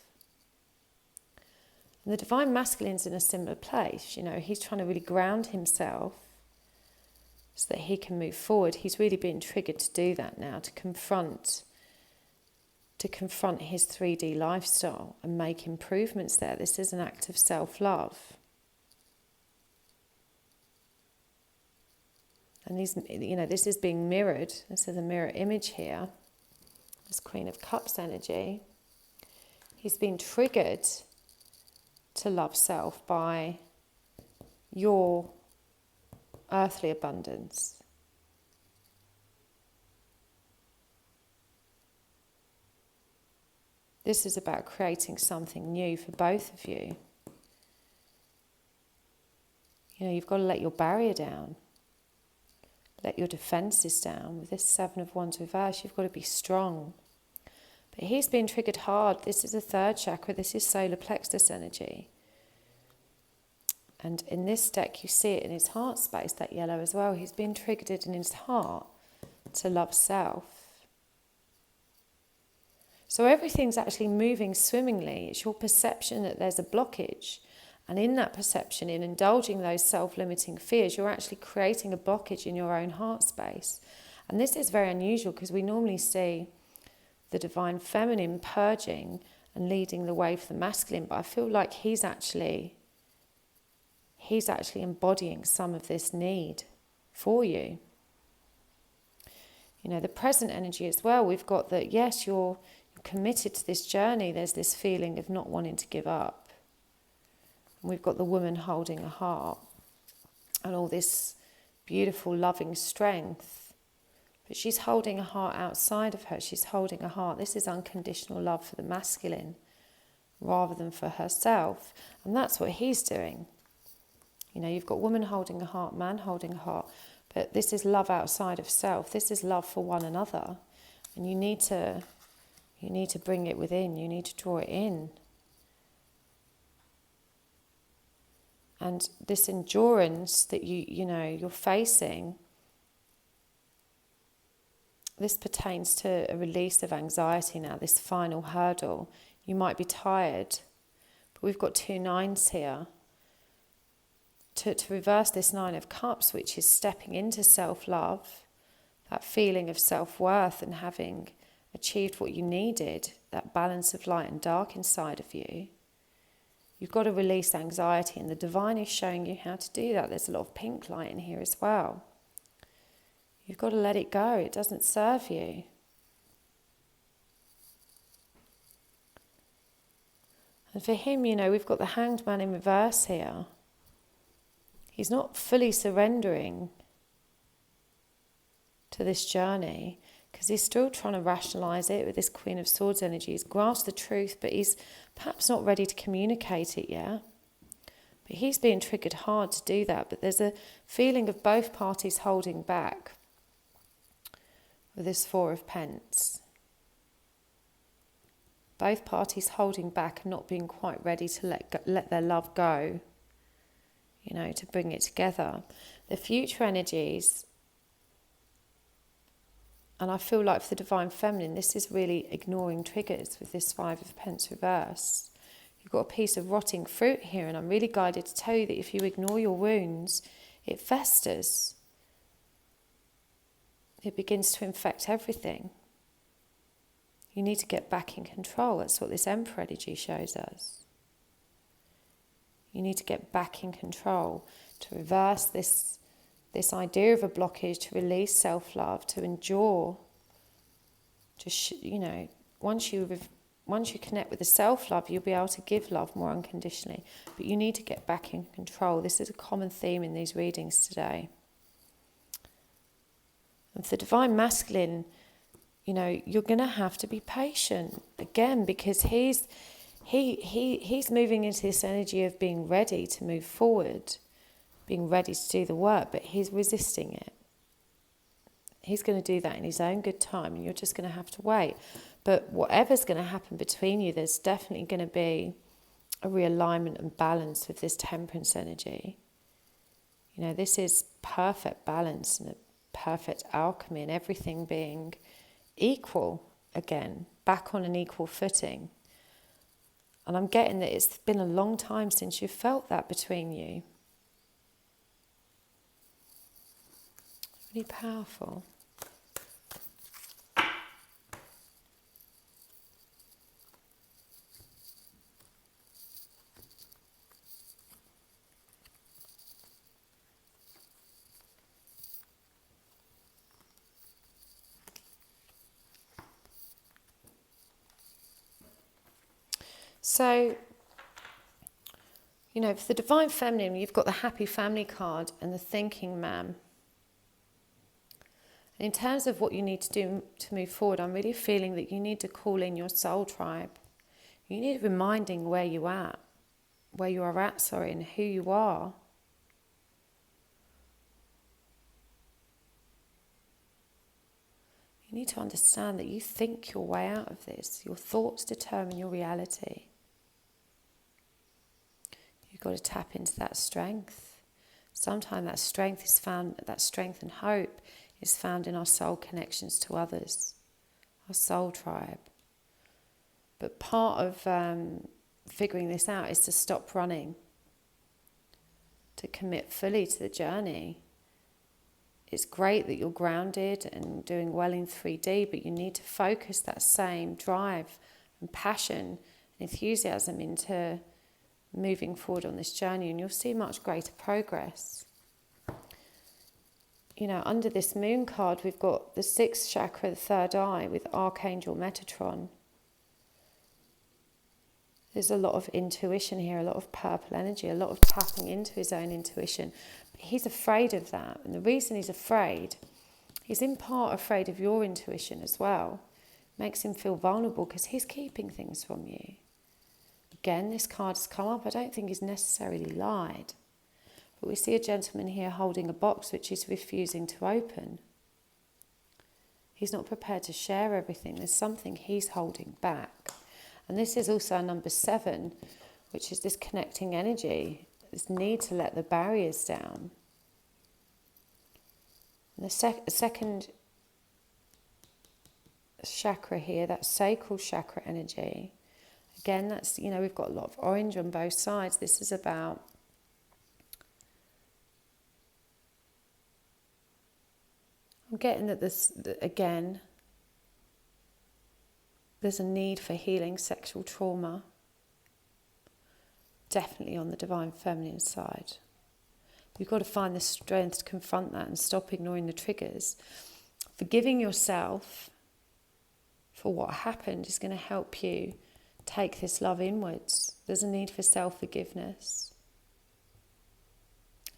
And the Divine Masculine's in a similar place. You know, he's trying to really ground himself so that he can move forward. He's really being triggered to do that now, to confront his 3D lifestyle and make improvements there. This is an act of self-love. And these, you know, this is being mirrored. This is a mirror image here. This Queen of Cups energy. He's been triggered to love self by your earthly abundance. This is about creating something new for both of you. You know, you've got to let your barrier down. Let your defences down. With this Seven of Wands reverse, you've got to be strong. But he's been triggered hard. This is the third chakra. This is solar plexus energy. And in this deck, you see it in his heart space, that yellow as well. He's been triggered in his heart to love self. So everything's actually moving swimmingly. It's your perception that there's a blockage. And in that perception, in indulging those self-limiting fears, you're actually creating a blockage in your own heart space. And this is very unusual because we normally see the divine feminine purging and leading the way for the masculine. But I feel like he's actually embodying some of this need for you. You know, the present energy as well, we've got that, yes, you're committed to this journey. There's this feeling of not wanting to give up. And we've got the woman holding a heart and all this beautiful, loving strength. But she's holding a heart outside of her. She's holding a heart. This is unconditional love for the masculine rather than for herself. And that's what he's doing. You know, you've got woman holding a heart, man holding a heart, but this is love outside of self. This is love for one another. And you need to bring it within. You need to draw it in. And this endurance that you're facing, this pertains to a release of anxiety now, this final hurdle. You might be tired, but we've got 2 9s here. To reverse this 9 of Cups, which is stepping into self-love, that feeling of self-worth and having achieved what you needed, that balance of light and dark inside of you. You've got to release anxiety, and the divine is showing you how to do that. There's a lot of pink light in here as well. You've got to let it go. It doesn't serve you. And for him, you know, we've got the Hanged Man in reverse here. He's not fully surrendering to this journey because he's still trying to rationalise it with this Queen of Swords energy. He's grasped the truth, but he's perhaps not ready to communicate it yet. But he's being triggered hard to do that. But there's a feeling of both parties holding back with this 4 of Pence. Both parties holding back and not being quite ready to let their love go. You know, to bring it together. The future energies, and I feel like for the Divine Feminine, this is really ignoring triggers with this 5 of Pence reverse. You've got a piece of rotting fruit here, and I'm really guided to tell you that if you ignore your wounds, it festers. It begins to infect everything. You need to get back in control. That's what this Emperor energy shows us. You need to get back in control, to reverse this idea of a blockage, to release self-love, to endure. Once you connect with the self-love, you'll be able to give love more unconditionally. But you need to get back in control. This is a common theme in these readings today. And for the Divine Masculine, you know, you're going to have to be patient again, because he's moving into this energy of being ready to move forward, being ready to do the work, but he's resisting it. He's going to do that in his own good time, and you're just going to have to wait. But whatever's going to happen between you, there's definitely going to be a realignment and balance with this Temperance energy. You know, this is perfect balance and a perfect alchemy, and everything being equal again, back on an equal footing. And I'm getting that it's been a long time since you've felt that between you. Really powerful. So, you know, for the Divine Feminine, you've got the Happy Family card and the Thinking Man. And in terms of what you need to do to move forward, I'm really feeling that you need to call in your soul tribe. You need reminding where you are at, and who you are. You need to understand that you think your way out of this. Your thoughts determine your reality. You've got to tap into that strength. Sometimes that strength is found, that strength and hope is found in our soul connections to others, our soul tribe. But part of figuring this out is to stop running, to commit fully to the journey. It's great that you're grounded and doing well in 3D, but you need to focus that same drive and passion and enthusiasm into moving forward on this journey, and you'll see much greater progress. You know, under this moon card, we've got the 6th chakra, the 3rd eye, with Archangel Metatron. There's a lot of intuition here, a lot of purple energy, a lot of tapping into his own intuition. But he's afraid of that. And the reason he's afraid, he's in part afraid of your intuition as well. Makes him feel vulnerable because he's keeping things from you. Again, this card has come up. I don't think he's necessarily lied. But we see a gentleman here holding a box which he's refusing to open. He's not prepared to share everything. There's something he's holding back. And this is also number 7, which is this connecting energy, this need to let the barriers down. And the second chakra here, that sacral chakra energy, again, that's, you know, we've got a lot of orange on both sides. This is about I'm getting that this, again, there's a need for healing sexual trauma, definitely on the divine feminine side. You've got to find the strength to confront that and stop ignoring the triggers. Forgiving yourself for what happened is going to help you take this love inwards. There's a need for self-forgiveness.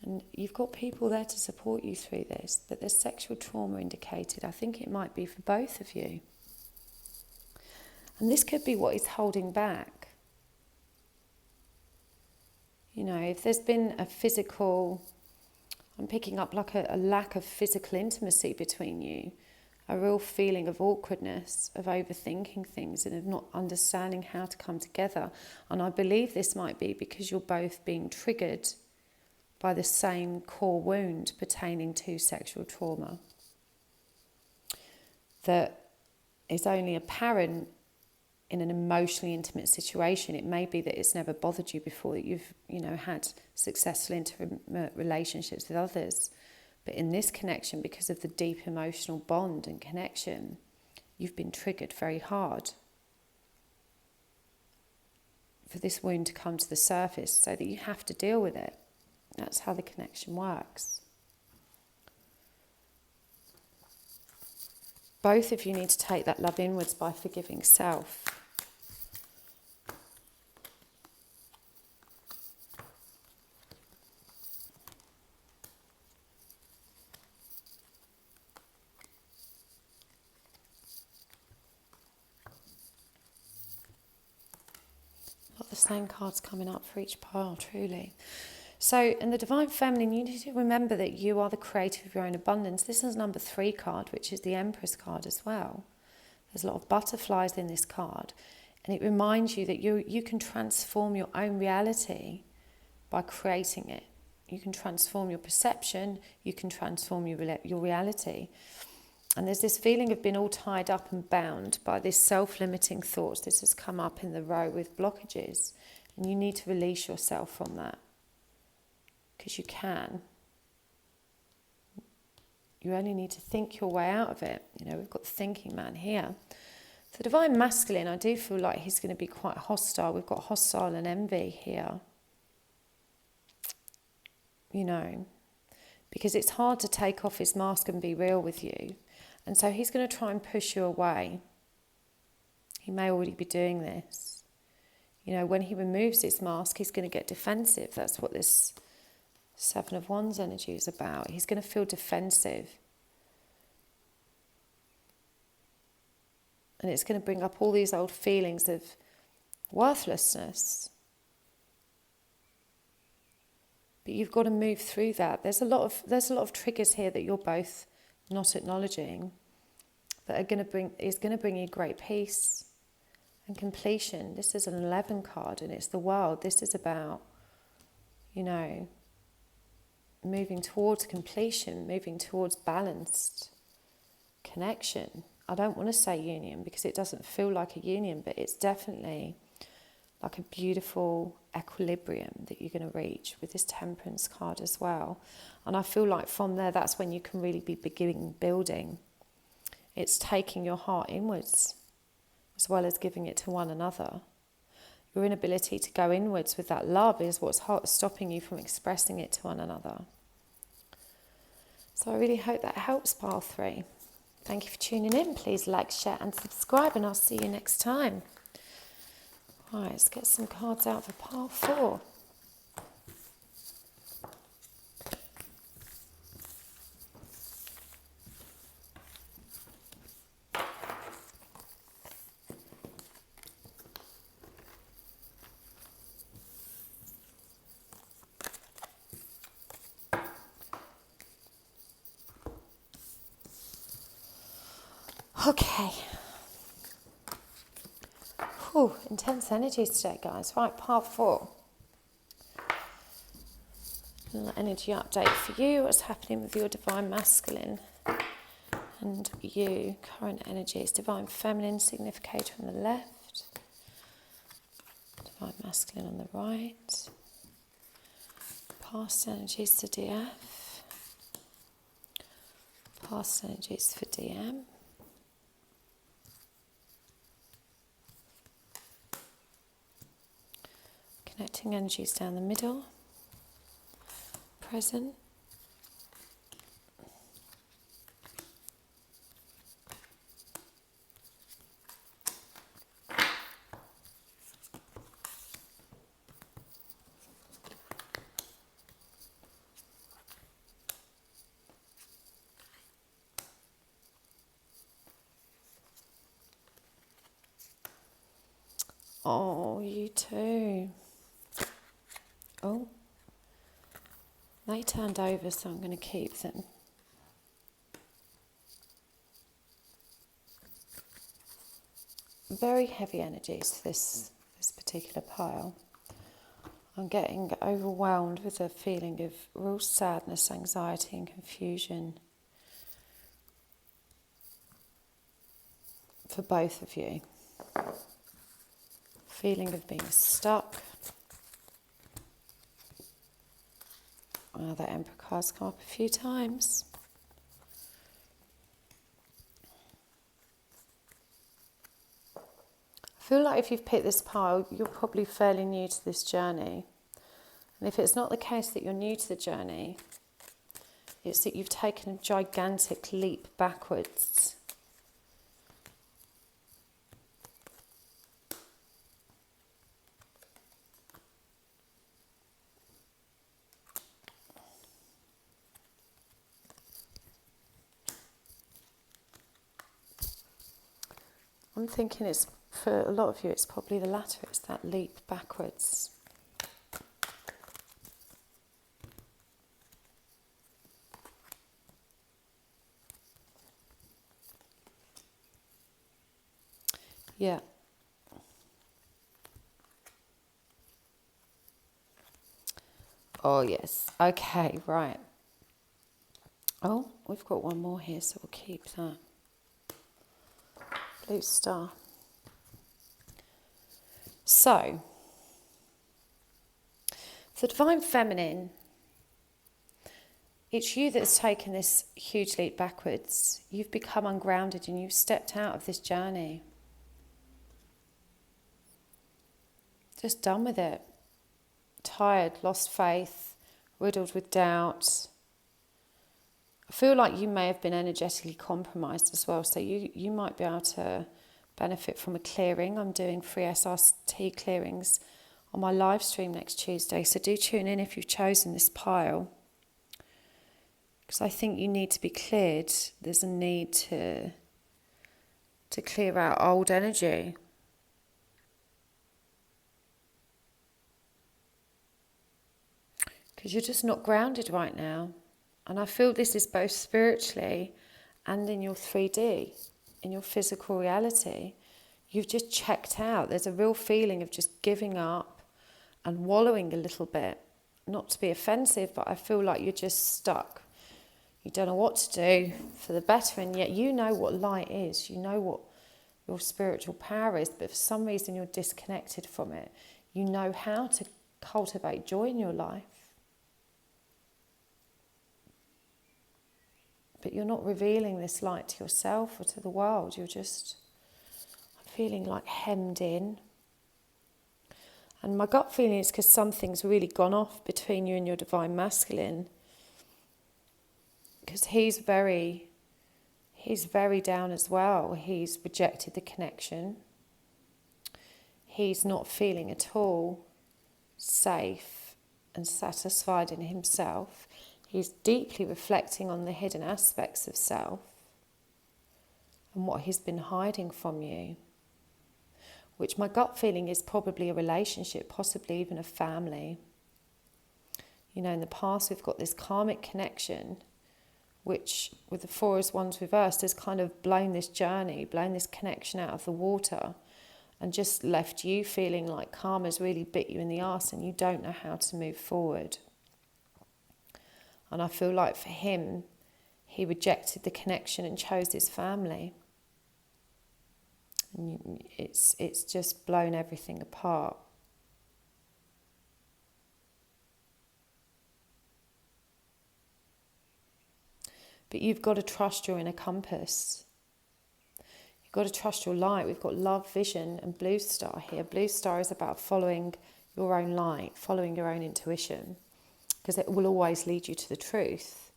And you've got people there to support you through this, but there's sexual trauma indicated. I think it might be for both of you. And this could be what is holding back. You know, if there's been a physical, I'm picking up like a lack of physical intimacy between you, a real feeling of awkwardness, of overthinking things and of not understanding how to come together. And I believe this might be because you're both being triggered by the same core wound pertaining to sexual trauma that is only apparent in an emotionally intimate situation. It may be that it's never bothered you before, that you've, you know, had successful intimate relationships with others. But in this connection, because of the deep emotional bond and connection, you've been triggered very hard for this wound to come to the surface so that you have to deal with it. That's how the connection works. Both of you need to take that love inwards by forgiving self. Got the same cards coming up for each pile, truly. So in the Divine Feminine, you need to remember that you are the creator of your own abundance. This is number 3 card, which is the Empress card as well. There's a lot of butterflies in this card. And it reminds you that you can transform your own reality by creating it. You can transform your perception. You can transform your reality. And there's this feeling of being all tied up and bound by this self-limiting thoughts. This has come up in the row with blockages. And you need to release yourself from that. Because you can. You only need to think your way out of it. You know, we've got the thinking man here. The Divine Masculine, I do feel like he's going to be quite hostile. We've got hostile and envy here. You know, because it's hard to take off his mask and be real with you. And so he's going to try and push you away. He may already be doing this. You know, when he removes his mask, he's going to get defensive. That's what this 7 of Wands energy is about. He's going to feel defensive. And it's going to bring up all these old feelings of worthlessness. But you've got to move through that. There's a lot of triggers here that you're both not acknowledging. that is going to bring you great peace and completion. This is an 11 card and it's the world. This is about, you know, moving towards completion, moving towards balanced connection. I don't want to say union because it doesn't feel like a union, but it's definitely like a beautiful equilibrium that you're going to reach with this Temperance card as well. And I feel like from there, that's when you can really be beginning building. It's taking your heart inwards as well as giving it to one another. Your inability to go inwards with that love is what's stopping you from expressing it to one another. So I really hope that helps, pile 3. Thank you for tuning in. Please like, share and subscribe, and I'll see you next time. Right, let's get some cards out for pile 4. Okay. Whew, intense energies today, guys. Right, part 4. A little energy update for you. What's happening with your Divine Masculine and you? Current energies. Divine Feminine significator on the left. Divine Masculine on the right. Past energies to DF. Past energies for DM. Connecting energies down the middle, present, oh, you too. Oh, they turned over, so I'm going to keep them. Very heavy energies, this particular pile. I'm getting overwhelmed with a feeling of real sadness, anxiety and confusion for both of you. Feeling of being stuck. Well, the Emperor card's come up a few times. I feel like if you've picked this pile, you're probably fairly new to this journey. And if it's not the case that you're new to the journey, it's that you've taken a gigantic leap backwards. I'm thinking it's, for a lot of you, it's probably the latter. It's that leap backwards. Yeah. Oh, yes. Okay, right. Oh, we've got one more here, so we'll keep that. Blue star. So, the Divine Feminine, it's you that's taken this huge leap backwards. You've become ungrounded and you've stepped out of this journey. Just done with it. Tired, lost faith, riddled with doubt. I feel like you may have been energetically compromised as well, so you might be able to benefit from a clearing. I'm doing free SRT clearings on my live stream next Tuesday, so do tune in if you've chosen this pile, because I think you need to be cleared. There's a need to clear out old energy. Because you're just not grounded right now. And I feel this is both spiritually and in your 3D. in your physical reality. You've just checked out. There's a real feeling of just giving up and wallowing a little bit. Not to be offensive, but I feel like you're just stuck. You don't know what to do for the better, and yet you know what light is. You know what your spiritual power is, but for some reason you're disconnected from it. You know how to cultivate joy in your life, but you're not revealing this light to yourself or to the world. You're just feeling like hemmed in. And my gut feeling is because something's really gone off between you and your divine masculine, because he's very down as well. He's rejected the connection. He's not feeling at all safe and satisfied in himself. He's deeply reflecting on the hidden aspects of self and what he's been hiding from you, which my gut feeling is probably a relationship, possibly even a family. You know, in the past we've got this karmic connection, which with the Four as Ones reversed has kind of blown this journey, blown this connection out of the water, and just left you feeling like karma's really bit you in the arse and you don't know how to move forward. And I feel like for him, he rejected the connection and chose his family. And it's just blown everything apart. But you've got to trust your inner compass. You've got to trust your light. We've got love, vision, and blue star here. Blue star is about following your own light, following your own intuition, because it will always lead you to the truth.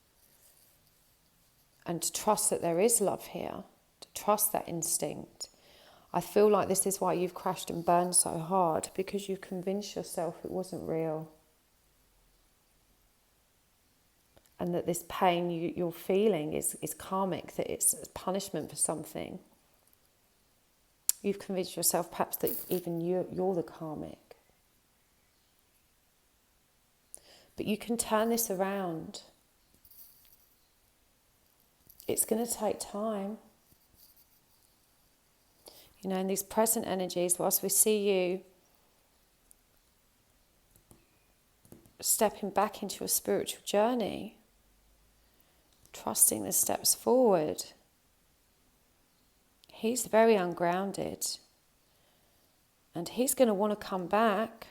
And to trust that there is love here, to trust that instinct. I feel like this is why you've crashed and burned so hard, because you've convinced yourself it wasn't real. And that this pain you're feeling is karmic, that it's punishment for something. You've convinced yourself perhaps that even you're the karmic. But you can turn this around. It's going to take time. You know, in these present energies, whilst we see you stepping back into your spiritual journey, trusting the steps forward, he's very ungrounded. And he's going to want to come back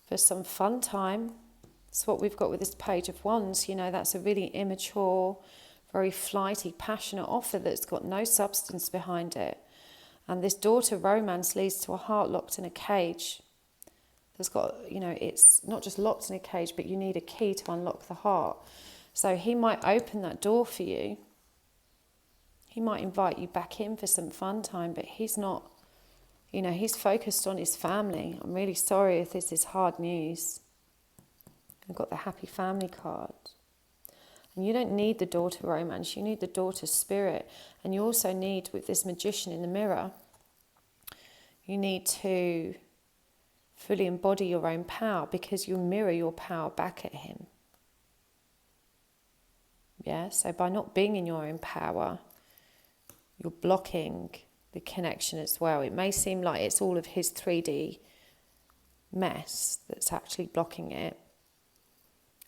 for some fun time. That's what we've got with this Page of Wands. You know, that's a really immature, very flighty, passionate offer that's got no substance behind it. And this daughter romance leads to a heart locked in a cage. That's got, you know, it's not just locked in a cage, but you need a key to unlock the heart. So he might open that door for you. He might invite you back in for some fun time, but he's not, you know, he's focused on his family. I'm really sorry if this is hard news. I've got the happy family card. And you don't need the daughter romance, you need the daughter spirit. And you also need, with this magician in the mirror, you need to fully embody your own power, because you mirror your power back at him. Yeah, so by not being in your own power, you're blocking the connection as well. It may seem like it's all of his 3D mess that's actually blocking it,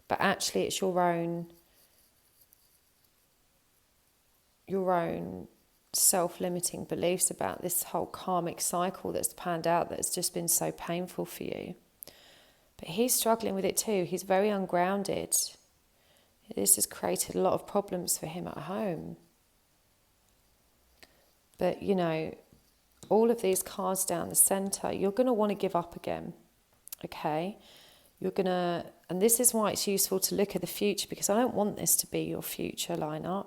but actually it's your own self-limiting beliefs about this whole karmic cycle that's panned out, that's just been so painful for you. But he's struggling with it too. He's very ungrounded. This has created a lot of problems for him at home. But, you know, all of these cards down the centre, you're going to want to give up again, okay? You're going to, and this is why it's useful to look at the future, because I don't want this to be your future lineup.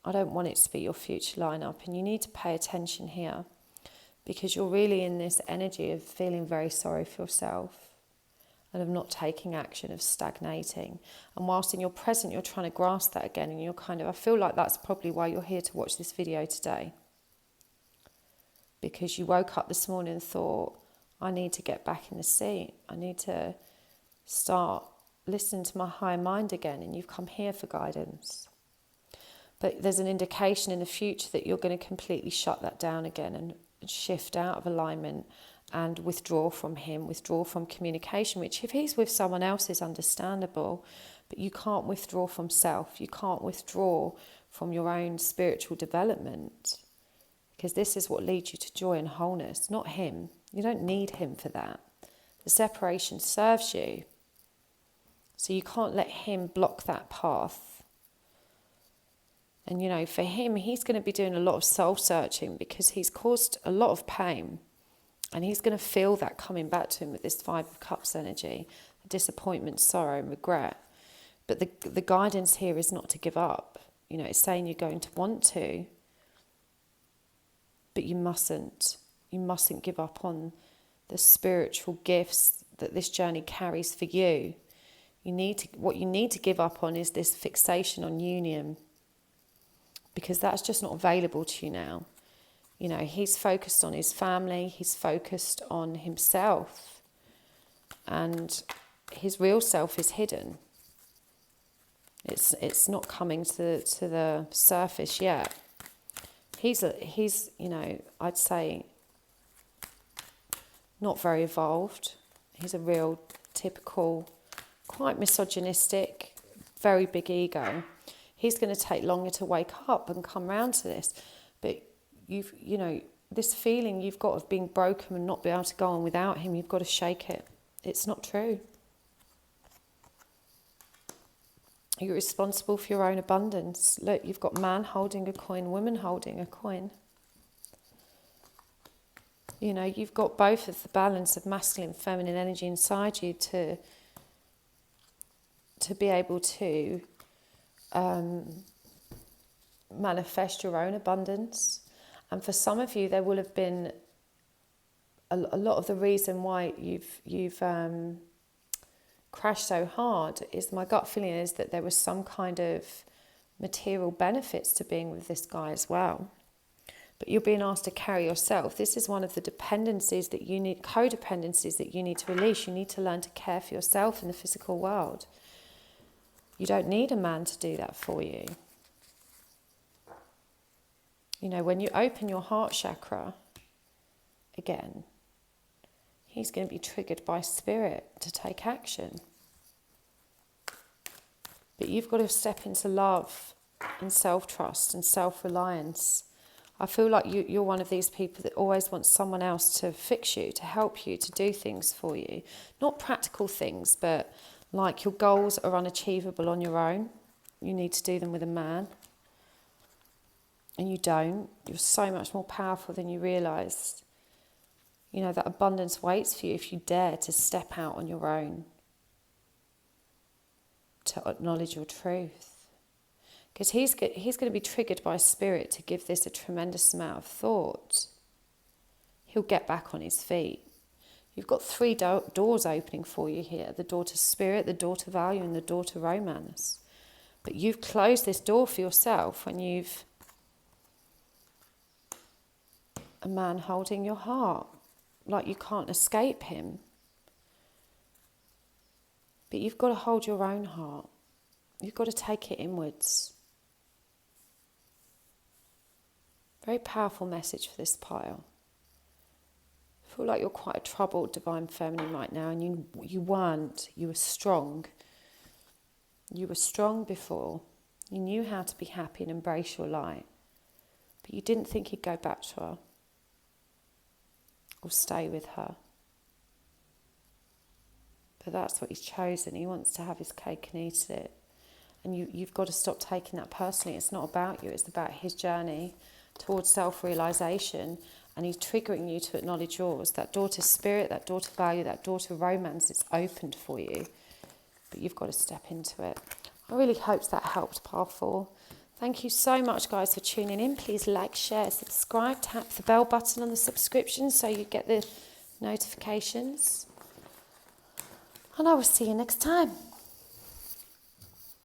I don't want it to be your future lineup, and you need to pay attention here, because you're really in this energy of feeling very sorry for yourself and of not taking action, of stagnating. And whilst in your present you're trying to grasp that again, and you're kind of, I feel like that's probably why you're here to watch this video today, because you woke up this morning and thought, I need to get back in the seat, I need to start listening to my higher mind again, and you've come here for guidance. But there's an indication in the future that you're going to completely shut that down again and shift out of alignment and withdraw from him, withdraw from communication, which if he's with someone else is understandable, but you can't withdraw from self. You can't withdraw from your own spiritual development, because this is what leads you to joy and wholeness, not him. You don't need him for that. The separation serves you. So you can't let him block that path. And, you know, for him, he's going to be doing a lot of soul-searching because he's caused a lot of pain. And he's going to feel that coming back to him with this Five of Cups energy, disappointment, sorrow, and regret. But the guidance here is not to give up. You know, it's saying you're going to want to, but you mustn't. You mustn't give up on the spiritual gifts that this journey carries for you. What you need to give up on is this fixation on union, because that's just not available to you now. You know, he's focused on his family, he's focused on himself, and his real self is hidden. It's not coming to the surface yet. He's you know, I'd say not very evolved. He's a real typical, quite misogynistic, very big ego. He's going to take longer to wake up and come round to this. But you know, this feeling you've got of being broken and not be able to go on without him, you've got to shake it. It's not true. You're responsible for your own abundance. Look, you've got man holding a coin, woman holding a coin. You know, you've got both of the balance of masculine and feminine energy inside you to be able to manifest your own abundance. And for some of you, there will have been a lot of the reason why you've crashed so hard is, my gut feeling is that there was some kind of material benefits to being with this guy as well. But you're being asked to carry yourself. This is one of the dependencies that you need, codependencies that you need to release. You need to learn to care for yourself in the physical world. You don't need a man to do that for you. You know, when you open your heart chakra, again, he's going to be triggered by spirit to take action. But you've got to step into love and self-trust and self-reliance. I feel like you're one of these people that always wants someone else to fix you, to help you, to do things for you. Not practical things, but like your goals are unachievable on your own. You need to do them with a man. And you don't. You're so much more powerful than you realise. You know, that abundance waits for you if you dare to step out on your own, to acknowledge your truth. Because he's going to be triggered by spirit to give this a tremendous amount of thought. He'll get back on his feet. You've got 3 doors opening for you here. The door to spirit, the door to value, and the door to romance. But you've closed this door for yourself when you've a man holding your heart. Like you can't escape him. But you've got to hold your own heart. You've got to take it inwards. Very powerful message for this pile. I feel like you're quite a troubled divine feminine right now, and you weren't. You were strong. You were strong before. You knew how to be happy and embrace your light. But you didn't think you'd go back to her or stay with her. But that's what he's chosen. He wants to have his cake and eat it. And you've got to stop taking that personally. It's not about you. It's about his journey towards self-realisation. And he's triggering you to acknowledge yours. That door to spirit, that door to value, that door to romance is opened for you. But you've got to step into it. I really hope that helped, Pile 4. Thank you so much, guys, for tuning in. Please like, share, subscribe. Tap the bell button on the subscription so you get the notifications. And I will see you next time.